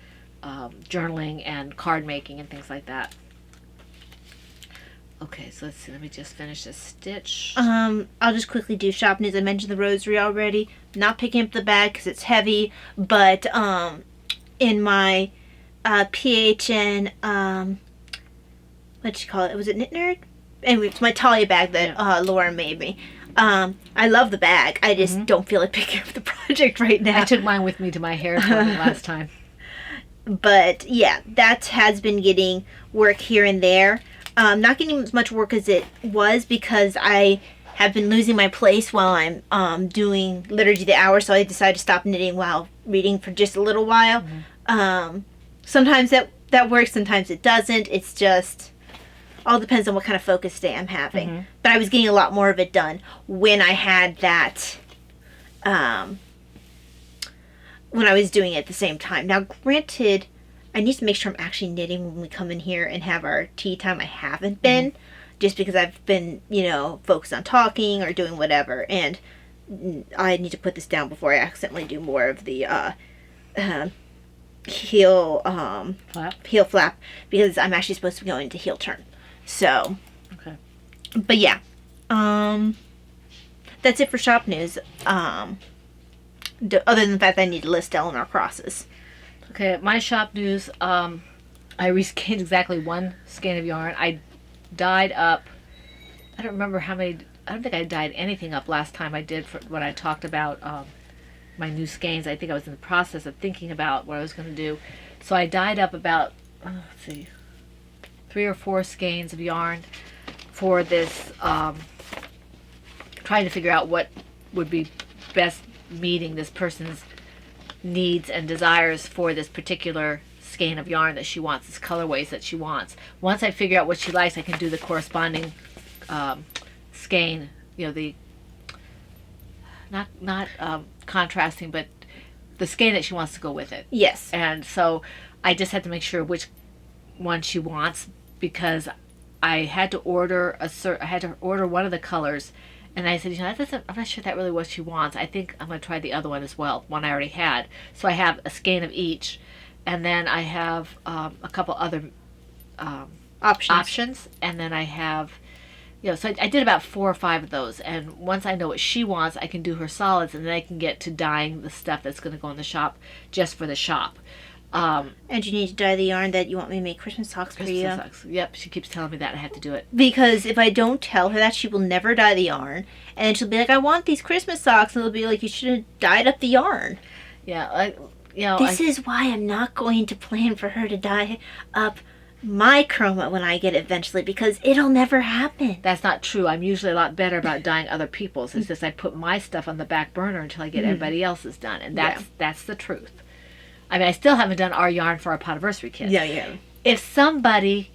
journaling and card making and things like that. Okay, so let's see. Let me just finish this stitch. I'll just quickly do shop news. I mentioned the rosary already. Not picking up the bag because it's heavy, but in my PHN, what'd you call it? Was it Knit Nerd? Anyway, it's my Talia bag that Laura made me. I love the bag. I just don't feel like picking up the project right now. I took mine with me to my hair appointment last time. But yeah, that has been getting work here and there. Not getting as much work as it was because I have been losing my place while I'm doing Liturgy of the Hour, so I decided to stop knitting while reading for just a little while. Sometimes that works, sometimes it doesn't. It's just all depends on what kind of focus day I'm having. But I was getting a lot more of it done when I had that, when I was doing it at the same time. Now, granted, I need to make sure I'm actually knitting when we come in here and have our tea time. I haven't been, just because I've been, focused on talking or doing whatever. And I need to put this down before I accidentally do more of the heel flap, because I'm actually supposed to be going into heel turn. So, okay. But yeah, that's it for shop news. Other than the fact that I need to list Eleanor crosses. Okay, my shop news, I reskeined exactly one skein of yarn. I dyed up, I don't remember how many, I don't think I dyed anything up last time I did when I talked about my new skeins. I think I was in the process of thinking about what I was going to do. So I dyed up about, let's see, 3 or 4 skeins of yarn for this, trying to figure out what would be best meeting this person's needs and desires for this particular skein of yarn that she wants, this colorways that she wants. Once I figure out what she likes, I can do the corresponding skein, the not contrasting, but the skein that she wants to go with it. Yes. And so I just had to make sure which one she wants, because I had to order one of the colors. And I said, I'm not sure that really what she wants. I think I'm going to try the other one as well, one I already had. So I have a skein of each. And then I have a couple other options. And then I have, so I did about 4 or 5 of those. And once I know what she wants, I can do her solids. And then I can get to dyeing the stuff that's going to go in the shop just for the shop. And you need to dye the yarn that you want me to make Christmas socks for you. Socks. Yep, she keeps telling me that I have to do it. Because if I don't tell her that, she will never dye the yarn. And then she'll be like, I want these Christmas socks. And it'll be like, you should have dyed up the yarn. Yeah, This is why I'm not going to plan for her to dye up my chroma when I get it eventually, because it'll never happen. That's not true. I'm usually a lot better about dyeing other people's. It's just I put my stuff on the back burner until I get everybody else's done. And that's the truth. I mean, I still haven't done our yarn for our Podiversary kit. Yeah. If somebody,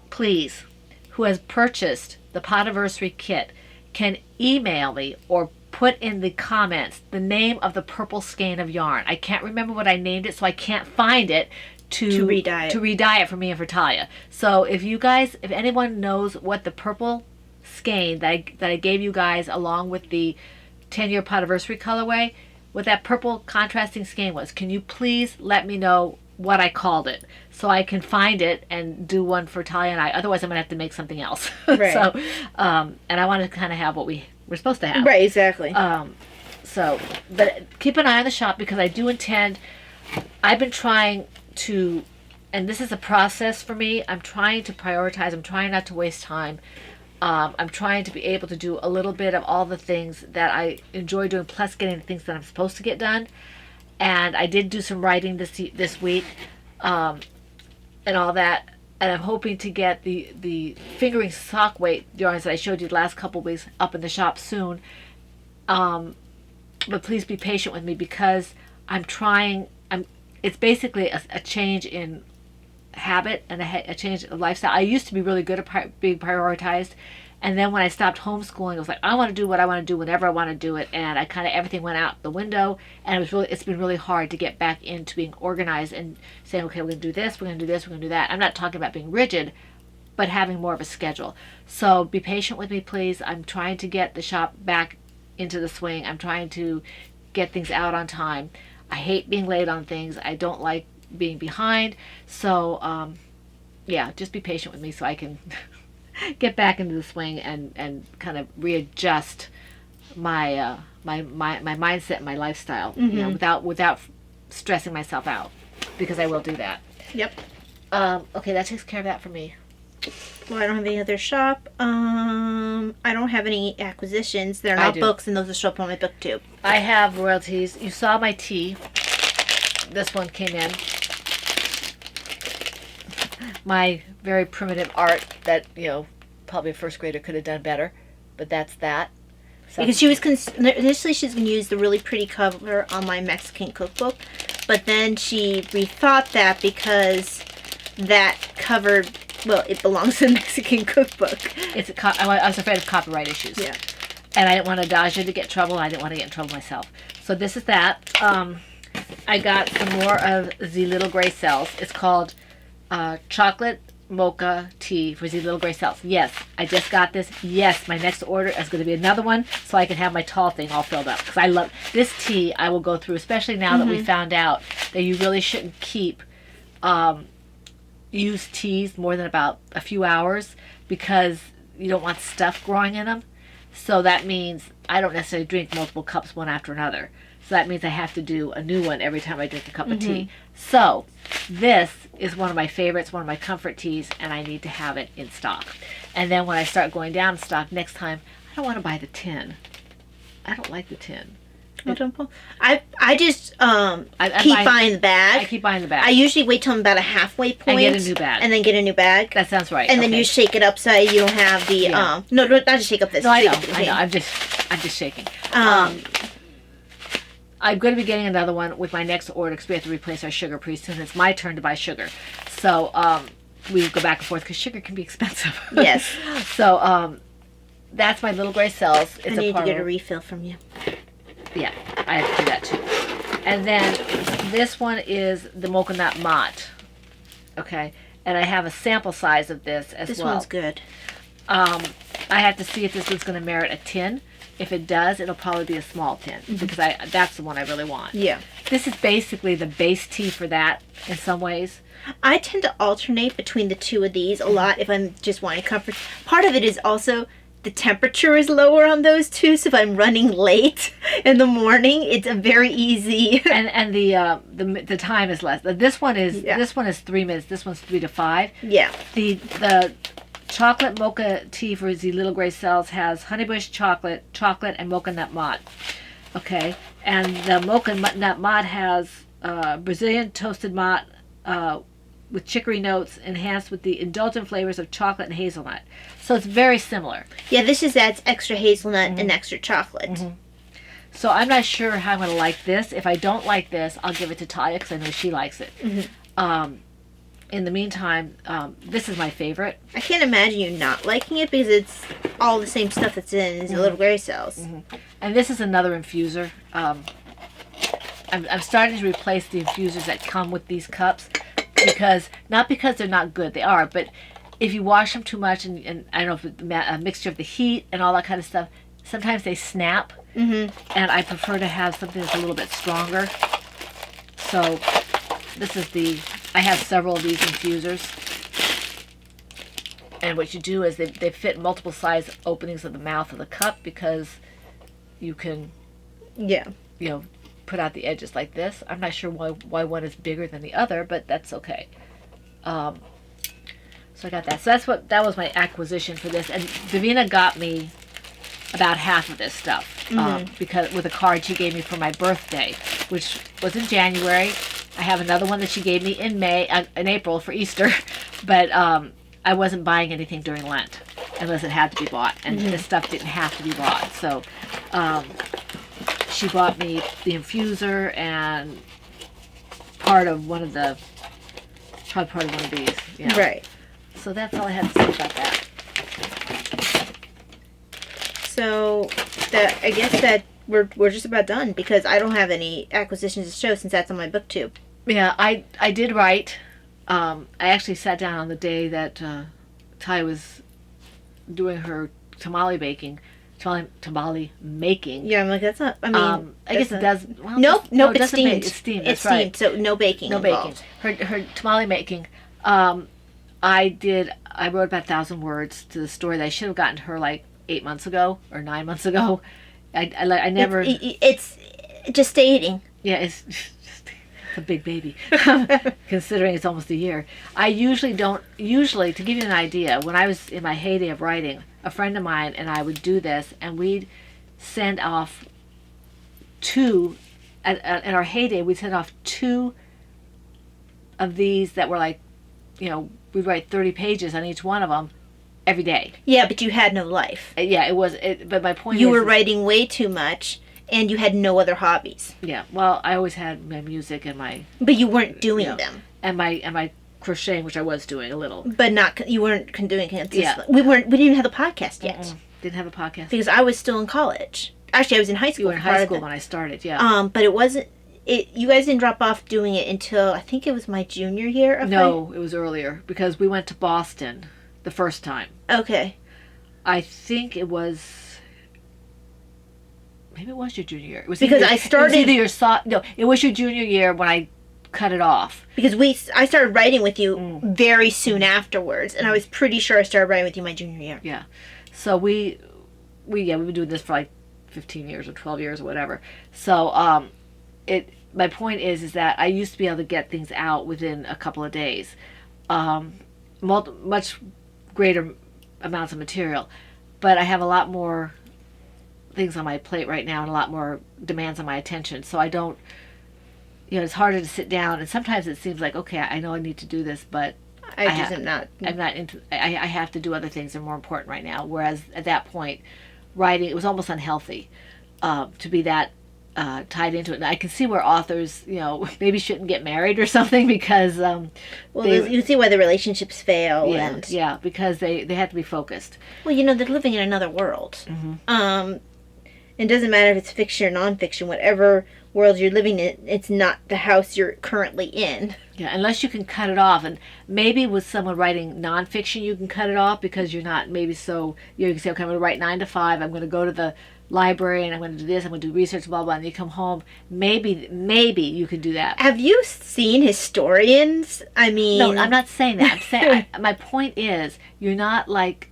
please, who has purchased the Podiversary kit can email me or put in the comments the name of the purple skein of yarn. I can't remember what I named it, so I can't find it to re-dye it for me and for Talia. So if anyone knows what the purple skein that I gave you guys along with the 10-year Podiversary colorway, what that purple contrasting skein was, can you please let me know what I called it so I can find it and do one for Talia and I. Otherwise, I'm going to have to make something else. Right. So, and I want to kind of have what we're supposed to have. Right, exactly. But keep an eye on the shop, because I do intend, I've been trying to, and this is a process for me. I'm trying to prioritize. I'm trying not to waste time. I'm trying to be able to do a little bit of all the things that I enjoy doing, plus getting the things that I'm supposed to get done. And I did do some writing this week, and all that. And I'm hoping to get the fingering sock weight yarns that I showed you the last couple weeks up in the shop soon. But please be patient with me because I'm trying. It's basically a change in habit and a change in lifestyle. I used to be really good at being prioritized, and then when I stopped homeschooling, I was like, I want to do what I want to do whenever I want to do it, and I kind of everything went out the window, and it's been really hard to get back into being organized and saying, okay, we're going to do this, we're going to do this, we're going to do that. I'm not talking about being rigid, but having more of a schedule. So be patient with me, please. I'm trying to get the shop back into the swing. I'm trying to get things out on time. I hate being late on things. I don't like being behind. So yeah, just be patient with me so I can get back into the swing and kind of readjust my my mindset and my lifestyle, you know, without stressing myself out, because I will do that. Yep. Okay, that takes care of that for me. Well, I don't have any other shop. I don't have any acquisitions. They're I not do. books, and those will show up on my booktube. I have royalties. You saw my tea. This one came in. My very primitive art that, you know, probably a first grader could have done better, but that's that. So, Because she was initially she was going to use the really pretty cover on my Mexican cookbook, but then she rethought that because that covered, well, it belongs in the Mexican cookbook. I was afraid of copyright issues. Yeah. And I didn't want Adaja to get trouble. And I didn't want to get in trouble myself. So this is that. I got some more of the Little Gray Cells. It's called Chocolate Mocha Tea for the Little Gray Cells. Yes, I just got this. Yes, my next order is going to be another one so I can have my tall thing all filled up. Because I love this tea. I will go through, especially now that we found out that you really shouldn't keep used teas more than about a few hours because you don't want stuff growing in them. So that means I don't necessarily drink multiple cups one after another. So that means I have to do a new one every time I drink a cup of tea. So this is one of my favorites, one of my comfort teas, and I need to have it in stock. And then when I start going down in stock next time, I don't want to buy the tin. I don't like the tin. I just keep buying the bag. I keep buying the bag. I usually wait till I'm about a halfway point. And get a new bag. And then get a new bag. That sounds right. And then you shake it up so you don't have the no, not to shake up this. No, I know. I'm just shaking. I'm going to be getting another one with my next order because we have to replace our sugar pretty soon. It's my turn to buy sugar. So we go back and forth because sugar can be expensive. Yes. So that's my Little Gray Cells. I need to get a refill from you. Yeah, I have to do that too. And then this one is the Mocha Nut Mott. Okay. And I have a sample size of this as well. This one's good. I have to see if this one's going to merit a tin. If it does, it'll probably be a small tin because that's the one I really want. Yeah. This is basically the base tea for that in some ways. I tend to alternate between the two of these a lot if I'm just wanting comfort. Part of it is also the temperature is lower on those two, so if I'm running late in the morning, it's a very easy. and the time is less. This one is 3 minutes. This one's 3 to 5. Yeah. The chocolate mocha tea for the Little Gray Cells has honeybush chocolate, and mocha nut mott. Okay, and the mocha nut mott has Brazilian toasted mott with chicory notes enhanced with the indulgent flavors of chocolate and hazelnut. So it's very similar. Yeah, this adds extra hazelnut and extra chocolate. So I'm not sure how I'm going to like this. If I don't like this, I'll give it to Talia because I know she likes it. In the meantime, this is my favorite. I can't imagine you not liking it because it's all the same stuff that's in the Little Gray Cells. And this is another infuser. I'm starting to replace the infusers that come with these cups not because they're not good, they are, but if you wash them too much and I don't know if a mixture of the heat and all that kind of stuff, sometimes they snap. And I prefer to have something that's a little bit stronger. So this is I have several of these infusers. And what you do is they fit multiple size openings of the mouth of the cup because you can, put out the edges like this. I'm not sure why one is bigger than the other, but that's okay. So I got that. So that was my acquisition for this. And Davina got me about half of this stuff because with a card she gave me for my birthday, which was in January. I have another one that she gave me in April for Easter, but I wasn't buying anything during Lent unless it had to be bought, and this stuff didn't have to be bought. So she bought me the infuser and probably part of one of these. Yeah. Right. So that's all I had to say about that. So I guess that we're just about done because I don't have any acquisitions to show since that's on my booktube. Yeah, I did write. I actually sat down on the day that Ty was doing her tamale making. Yeah, I'm like, that's not. I mean, I guess it does. Well, nope, it it's doesn't steamed. bake, it's steamed. It's That's right. steamed, so no baking. No involved. baking. Her tamale making. I wrote about 1,000 words to the story that I should have gotten to her like 8 months ago or 9 months ago. I never. It's gestating. Yeah, it's a big baby, considering it's almost a year. I usually don't. Usually, to give you an idea, when I was in my heyday of writing, a friend of mine and I would do this, and we'd send off two. In our heyday, we'd send off 2 of these that were like, we'd write 30 pages on each one of them every day. Yeah, but you had no life. Yeah, it was. But my point is, you were writing way too much, and you had no other hobbies. Yeah, well, I always had my music and my. But you weren't doing them. And my crocheting, which I was doing a little. But you weren't doing it. Yeah. We didn't even have the podcast yet. Didn't have a podcast Because I was still in college. Actually, I was in high school. You were in high school when I started. Yeah. But it wasn't. You guys didn't drop off doing it until I think it was my junior year. It was earlier because we went to Boston the first time. Okay. I think it was. Maybe it was your junior year. It was because I started. It was either no, it was your junior year when I cut it off. Because I started writing with you very soon afterwards, and I was pretty sure I started writing with you my junior year. Yeah. So we've been doing this for like 15 years or 12 years or whatever. So my point is that I used to be able to get things out within a couple of days. Much greater amounts of material, but I have a lot more things on my plate right now and a lot more demands on my attention, so I don't, it's harder to sit down, and sometimes it seems like, okay, I know I need to do this, but I'm not into. I have to do other things that are more important right now. Whereas at that point, writing, it was almost unhealthy to be that tied into it. And I can see where authors, maybe shouldn't get married or something because you can see why the relationships fail. Yeah, because they have to be focused. Well, they're living in another world. It doesn't matter if it's fiction or nonfiction, whatever world you're living in, it's not the house you're currently in. Yeah, unless you can cut it off. And maybe with someone writing nonfiction, you can cut it off because you're not maybe so, you can say, okay, I'm going to write 9 to 5, I'm going to go to the library and I'm going to do this, I'm going to do research, blah, blah, and you come home. Maybe you can do that. Have you seen historians? I mean... No, I'm not saying that. I'm saying, my point is, it's not like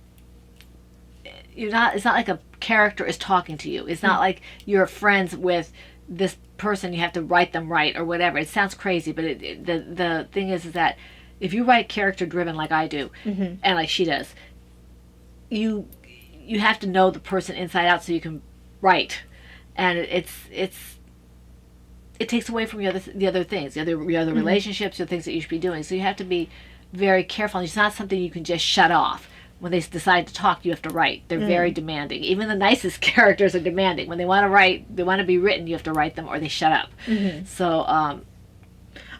a character is talking to you. It's not like you're friends with this person, you have to write them right or whatever. It sounds crazy, but the thing is that if you write character driven like I do, and like she does, you have to know the person inside out so you can write, and it takes away from the other things, your other relationships, the things that you should be doing. So you have to be very careful. It's not something you can just shut off. When they decide to talk, you have to write. They're very demanding. Even the nicest characters are demanding. When they want to write, they want to be written, you have to write them or they shut up. So,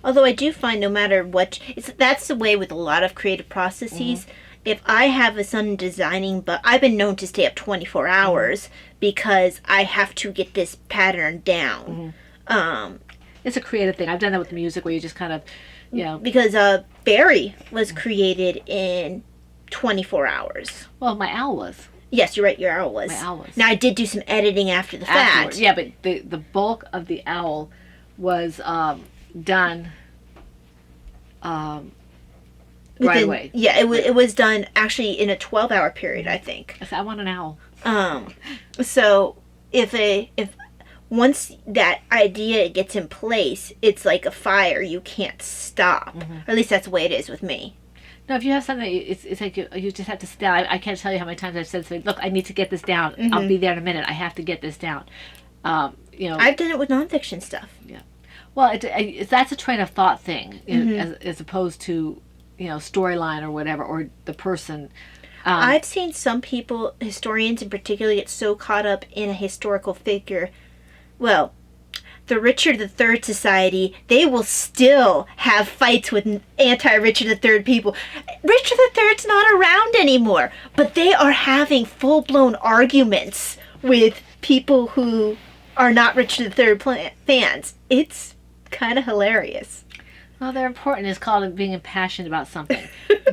although I do find no matter what, that's the way with a lot of creative processes. If I have a son designing, but I've been known to stay up 24 hours because I have to get this pattern down. It's a creative thing. I've done that with music where you just kind of, Because Barry was created in 24 hours. Well, my owl was. Yes, you're right. Your owl was. My owl was. Now I did do some editing after the fact. Yeah, but the bulk of the owl was done right away. Yeah, it was done actually in a 12-hour period, I think. I said I want an owl. So if once that idea gets in place, it's like a fire you can't stop. Or at least that's the way it is with me. No, if you have something, it's like you just have to sit down. I can't tell you how many times I've said to me, look, I need to get this down. I'll be there in a minute. I have to get this down. I've done it with nonfiction stuff. Yeah. Well, that's a train of thought thing, as opposed to, storyline or whatever, or the person. I've seen some people, historians in particular, get so caught up in a historical figure. Well, the Richard III Society, they will still have fights with anti-Richard III people. Richard III's not around anymore, but they are having full-blown arguments with people who are not Richard III fans. It's kind of hilarious. Well, they're important. It's called being impassioned about something.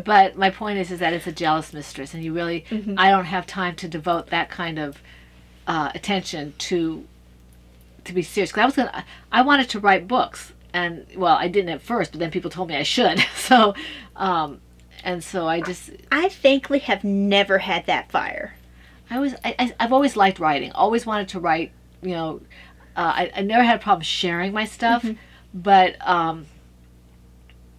But my point is that it's a jealous mistress, and you really, I don't have time to devote that kind of attention to be serious. Because I wanted to write books, and well, I didn't at first, but then people told me I should. So, and so I thankfully have never had that fire. I've always liked writing. Always wanted to write. I never had a problem sharing my stuff, but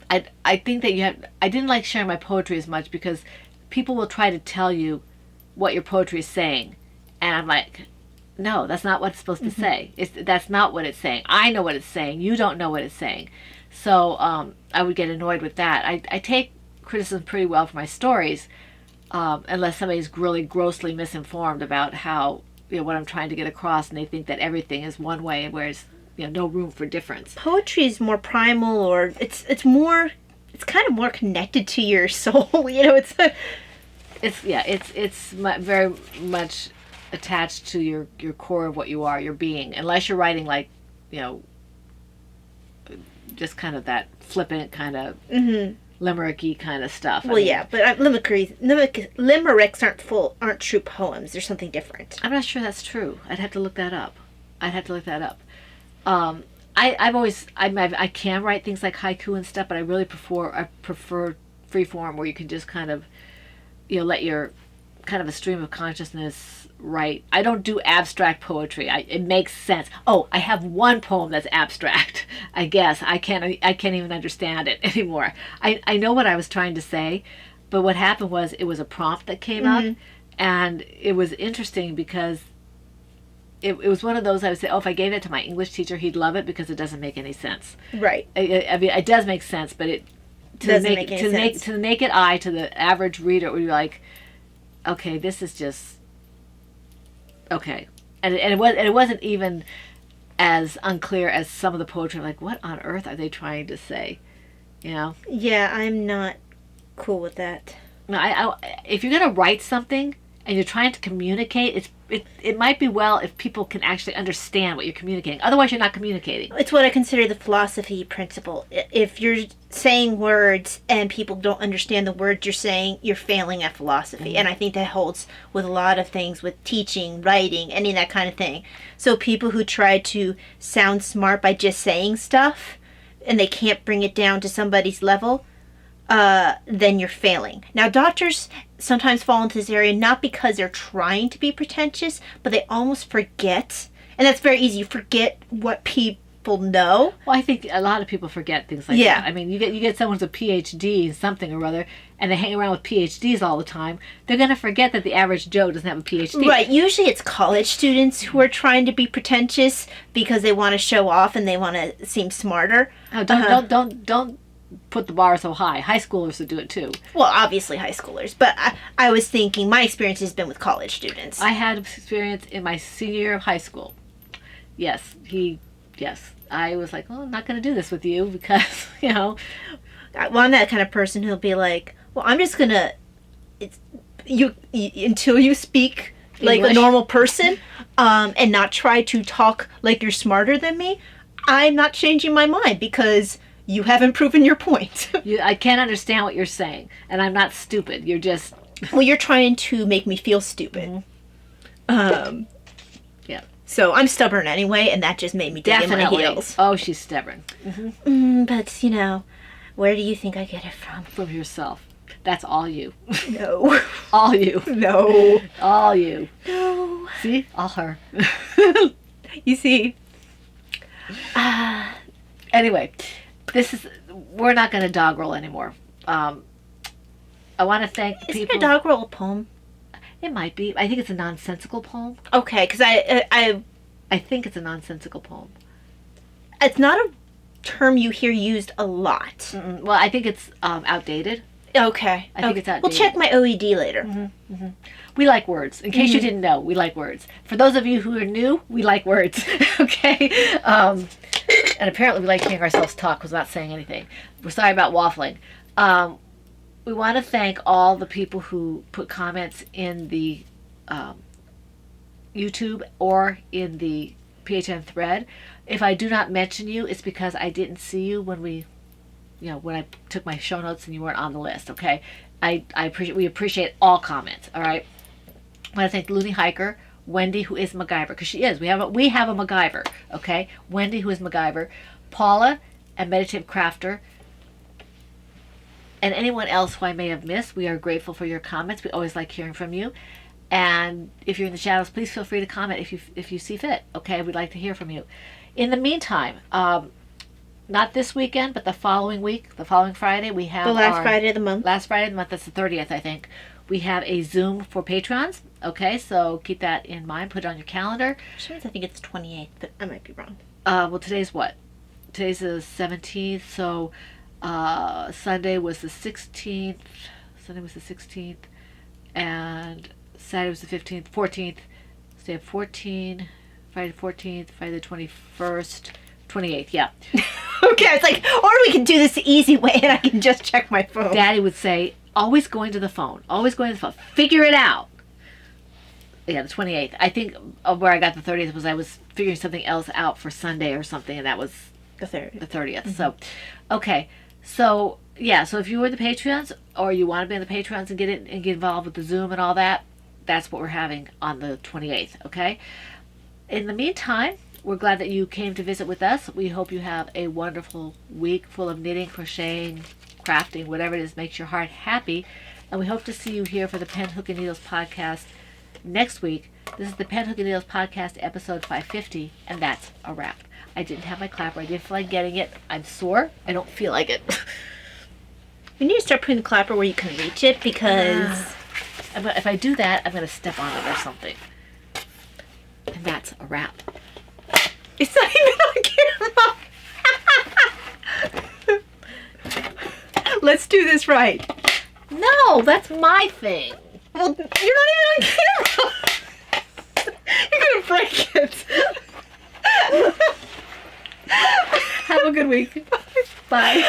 I think that I didn't like sharing my poetry as much because people will try to tell you what your poetry is saying, and I'm like, no, that's not what it's supposed to say. That's not what it's saying. I know what it's saying. You don't know what it's saying. So I would get annoyed with that. I take criticism pretty well for my stories, unless somebody's really grossly misinformed about how, what I'm trying to get across, and they think that everything is one way, whereas no room for difference. Poetry is more primal, or it's kind of more connected to your soul. It's very much attached to your core of what you are, your being. Unless you're writing like, just kind of that flippant kind of limericky kind of stuff. Well, but limericks aren't true poems. They're something different. I'm not sure that's true. I'd have to look that up. I can write things like haiku and stuff, but I really prefer free form, where you can just kind of, let your kind of a stream of consciousness write. I don't do abstract poetry. It makes sense. Oh, I have one poem that's abstract. I guess I can't even understand it anymore. I know what I was trying to say, but what happened was it was a prompt that came up, and it was interesting because it was one of those I would say, oh, if I gave it to my English teacher, he'd love it because it doesn't make any sense. Right. I mean, it does make sense, but to the naked eye, to the average reader, it would be like, okay, this is just okay, and it wasn't even as unclear as some of the poetry. Like, what on earth are they trying to say? Yeah, I'm not cool with that. No, if you're gonna write something and you're trying to communicate, it might be well if people can actually understand what you're communicating. Otherwise, you're not communicating. It's what I consider the philosophy principle. If you're saying words and people don't understand the words you're saying, you're failing at philosophy. And I think that holds with a lot of things, with teaching, writing, any of that kind of thing. So people who try to sound smart by just saying stuff and they can't bring it down to somebody's level, then you're failing. Now, doctors sometimes fall into this area not because they're trying to be pretentious, but they almost forget, and that's very easy. You forget what people know. Well, I think a lot of people forget things like that. I mean, you get someone with a PhD in something or other, and they hang around with PhDs all the time. They're going to forget that the average Joe doesn't have a PhD. Right. Usually it's college students who are trying to be pretentious because they want to show off and they want to seem smarter. Oh, don't put the bar so high. High schoolers would do it too. Well, obviously high schoolers, but I was thinking my experience has been with college students. I had experience in my senior year of high school. Yes. I was like, well, I'm not going to do this with you because, Well, I'm that kind of person who'll be like, well, I'm just going to, until you speak like English. A normal person, and not try to talk like you're smarter than me, I'm not changing my mind because you haven't proven your point. I can't understand what you're saying, and I'm not stupid. You're just... Well, you're trying to make me feel stupid. Yeah. So I'm stubborn anyway, and that just made me dig in my heels. Oh, she's stubborn. But, where do you think I get it from? From yourself. That's all you. No. All you. No. All you. No. See? All her. You see. Anyway, we're not going to dog roll anymore. I want to thank the Isn't people. a dog roll a poem? It might be. I think it's a nonsensical poem. Okay, because I think it's a nonsensical poem. it's not a term you hear used a lot. Mm-mm. Well, I think it's outdated. Okay. I think it's outdated. We'll check my OED later. We like words. In case you didn't know, we like words. For those of you who are new, we like words. Okay? And apparently we like hearing ourselves talk because we're not saying anything. We're sorry about waffling. We want to thank all the people who put comments in the YouTube or in the PHN thread. If I do not mention you, it's because I didn't see you when when I took my show notes and you weren't on the list, okay? We appreciate all comments, all right? I want to thank Looney Hiker, Wendy, who is MacGyver, because she is. We have a MacGyver, okay? Wendy, who is MacGyver, Paula, and Meditative Crafter, and anyone else who I may have missed. We are grateful for your comments. We always like hearing from you. And if you're in the shadows, please feel free to comment if you see fit, okay? We'd like to hear from you. In the meantime, not this weekend, but the following week, the following Friday, we have The last Friday of the month. Last Friday of the month, that's the 30th, I think. We have a Zoom for patrons, okay? So keep that in mind. Put it on your calendar. Which means I think it's 28th, but I might be wrong. Well, today's what? Today's the 17th, so Sunday was the 16th. Sunday was the 16th, and Saturday was the 15th, 14th. So you have 14, Friday the 14th, Friday the 21st, 28th, yeah. Okay, it's like, or we can do this the easy way and I can just check my phone. Daddy would say, always going to the phone. Always going to the phone. Figure it out. Yeah, the 28th. I think where I got the 30th was I was figuring something else out for Sunday or something, and that was The 30th. the 30th. So, okay. So, yeah, so if you were the Patreons or you want to be in the Patreons and get involved with the Zoom and all that, that's what we're having on the 28th, okay? In the meantime, we're glad that you came to visit with us. We hope you have a wonderful week full of knitting, crocheting, crafting, whatever it is makes your heart happy. And we hope to see you here for the Pen, Hook, and Needles podcast next week. This is the Pen, Hook, and Needles podcast, episode 550, and that's a wrap. I didn't have my clapper. I didn't feel like getting it. I'm sore. I don't feel like it. We need to start putting the clapper where you can reach it because... If I do that, I'm going to step on it or something. And that's a wrap. It's not even on camera. Let's do this right. No, that's my thing. Well, you're not even on camera. You're going to break it. Have a good week. Bye.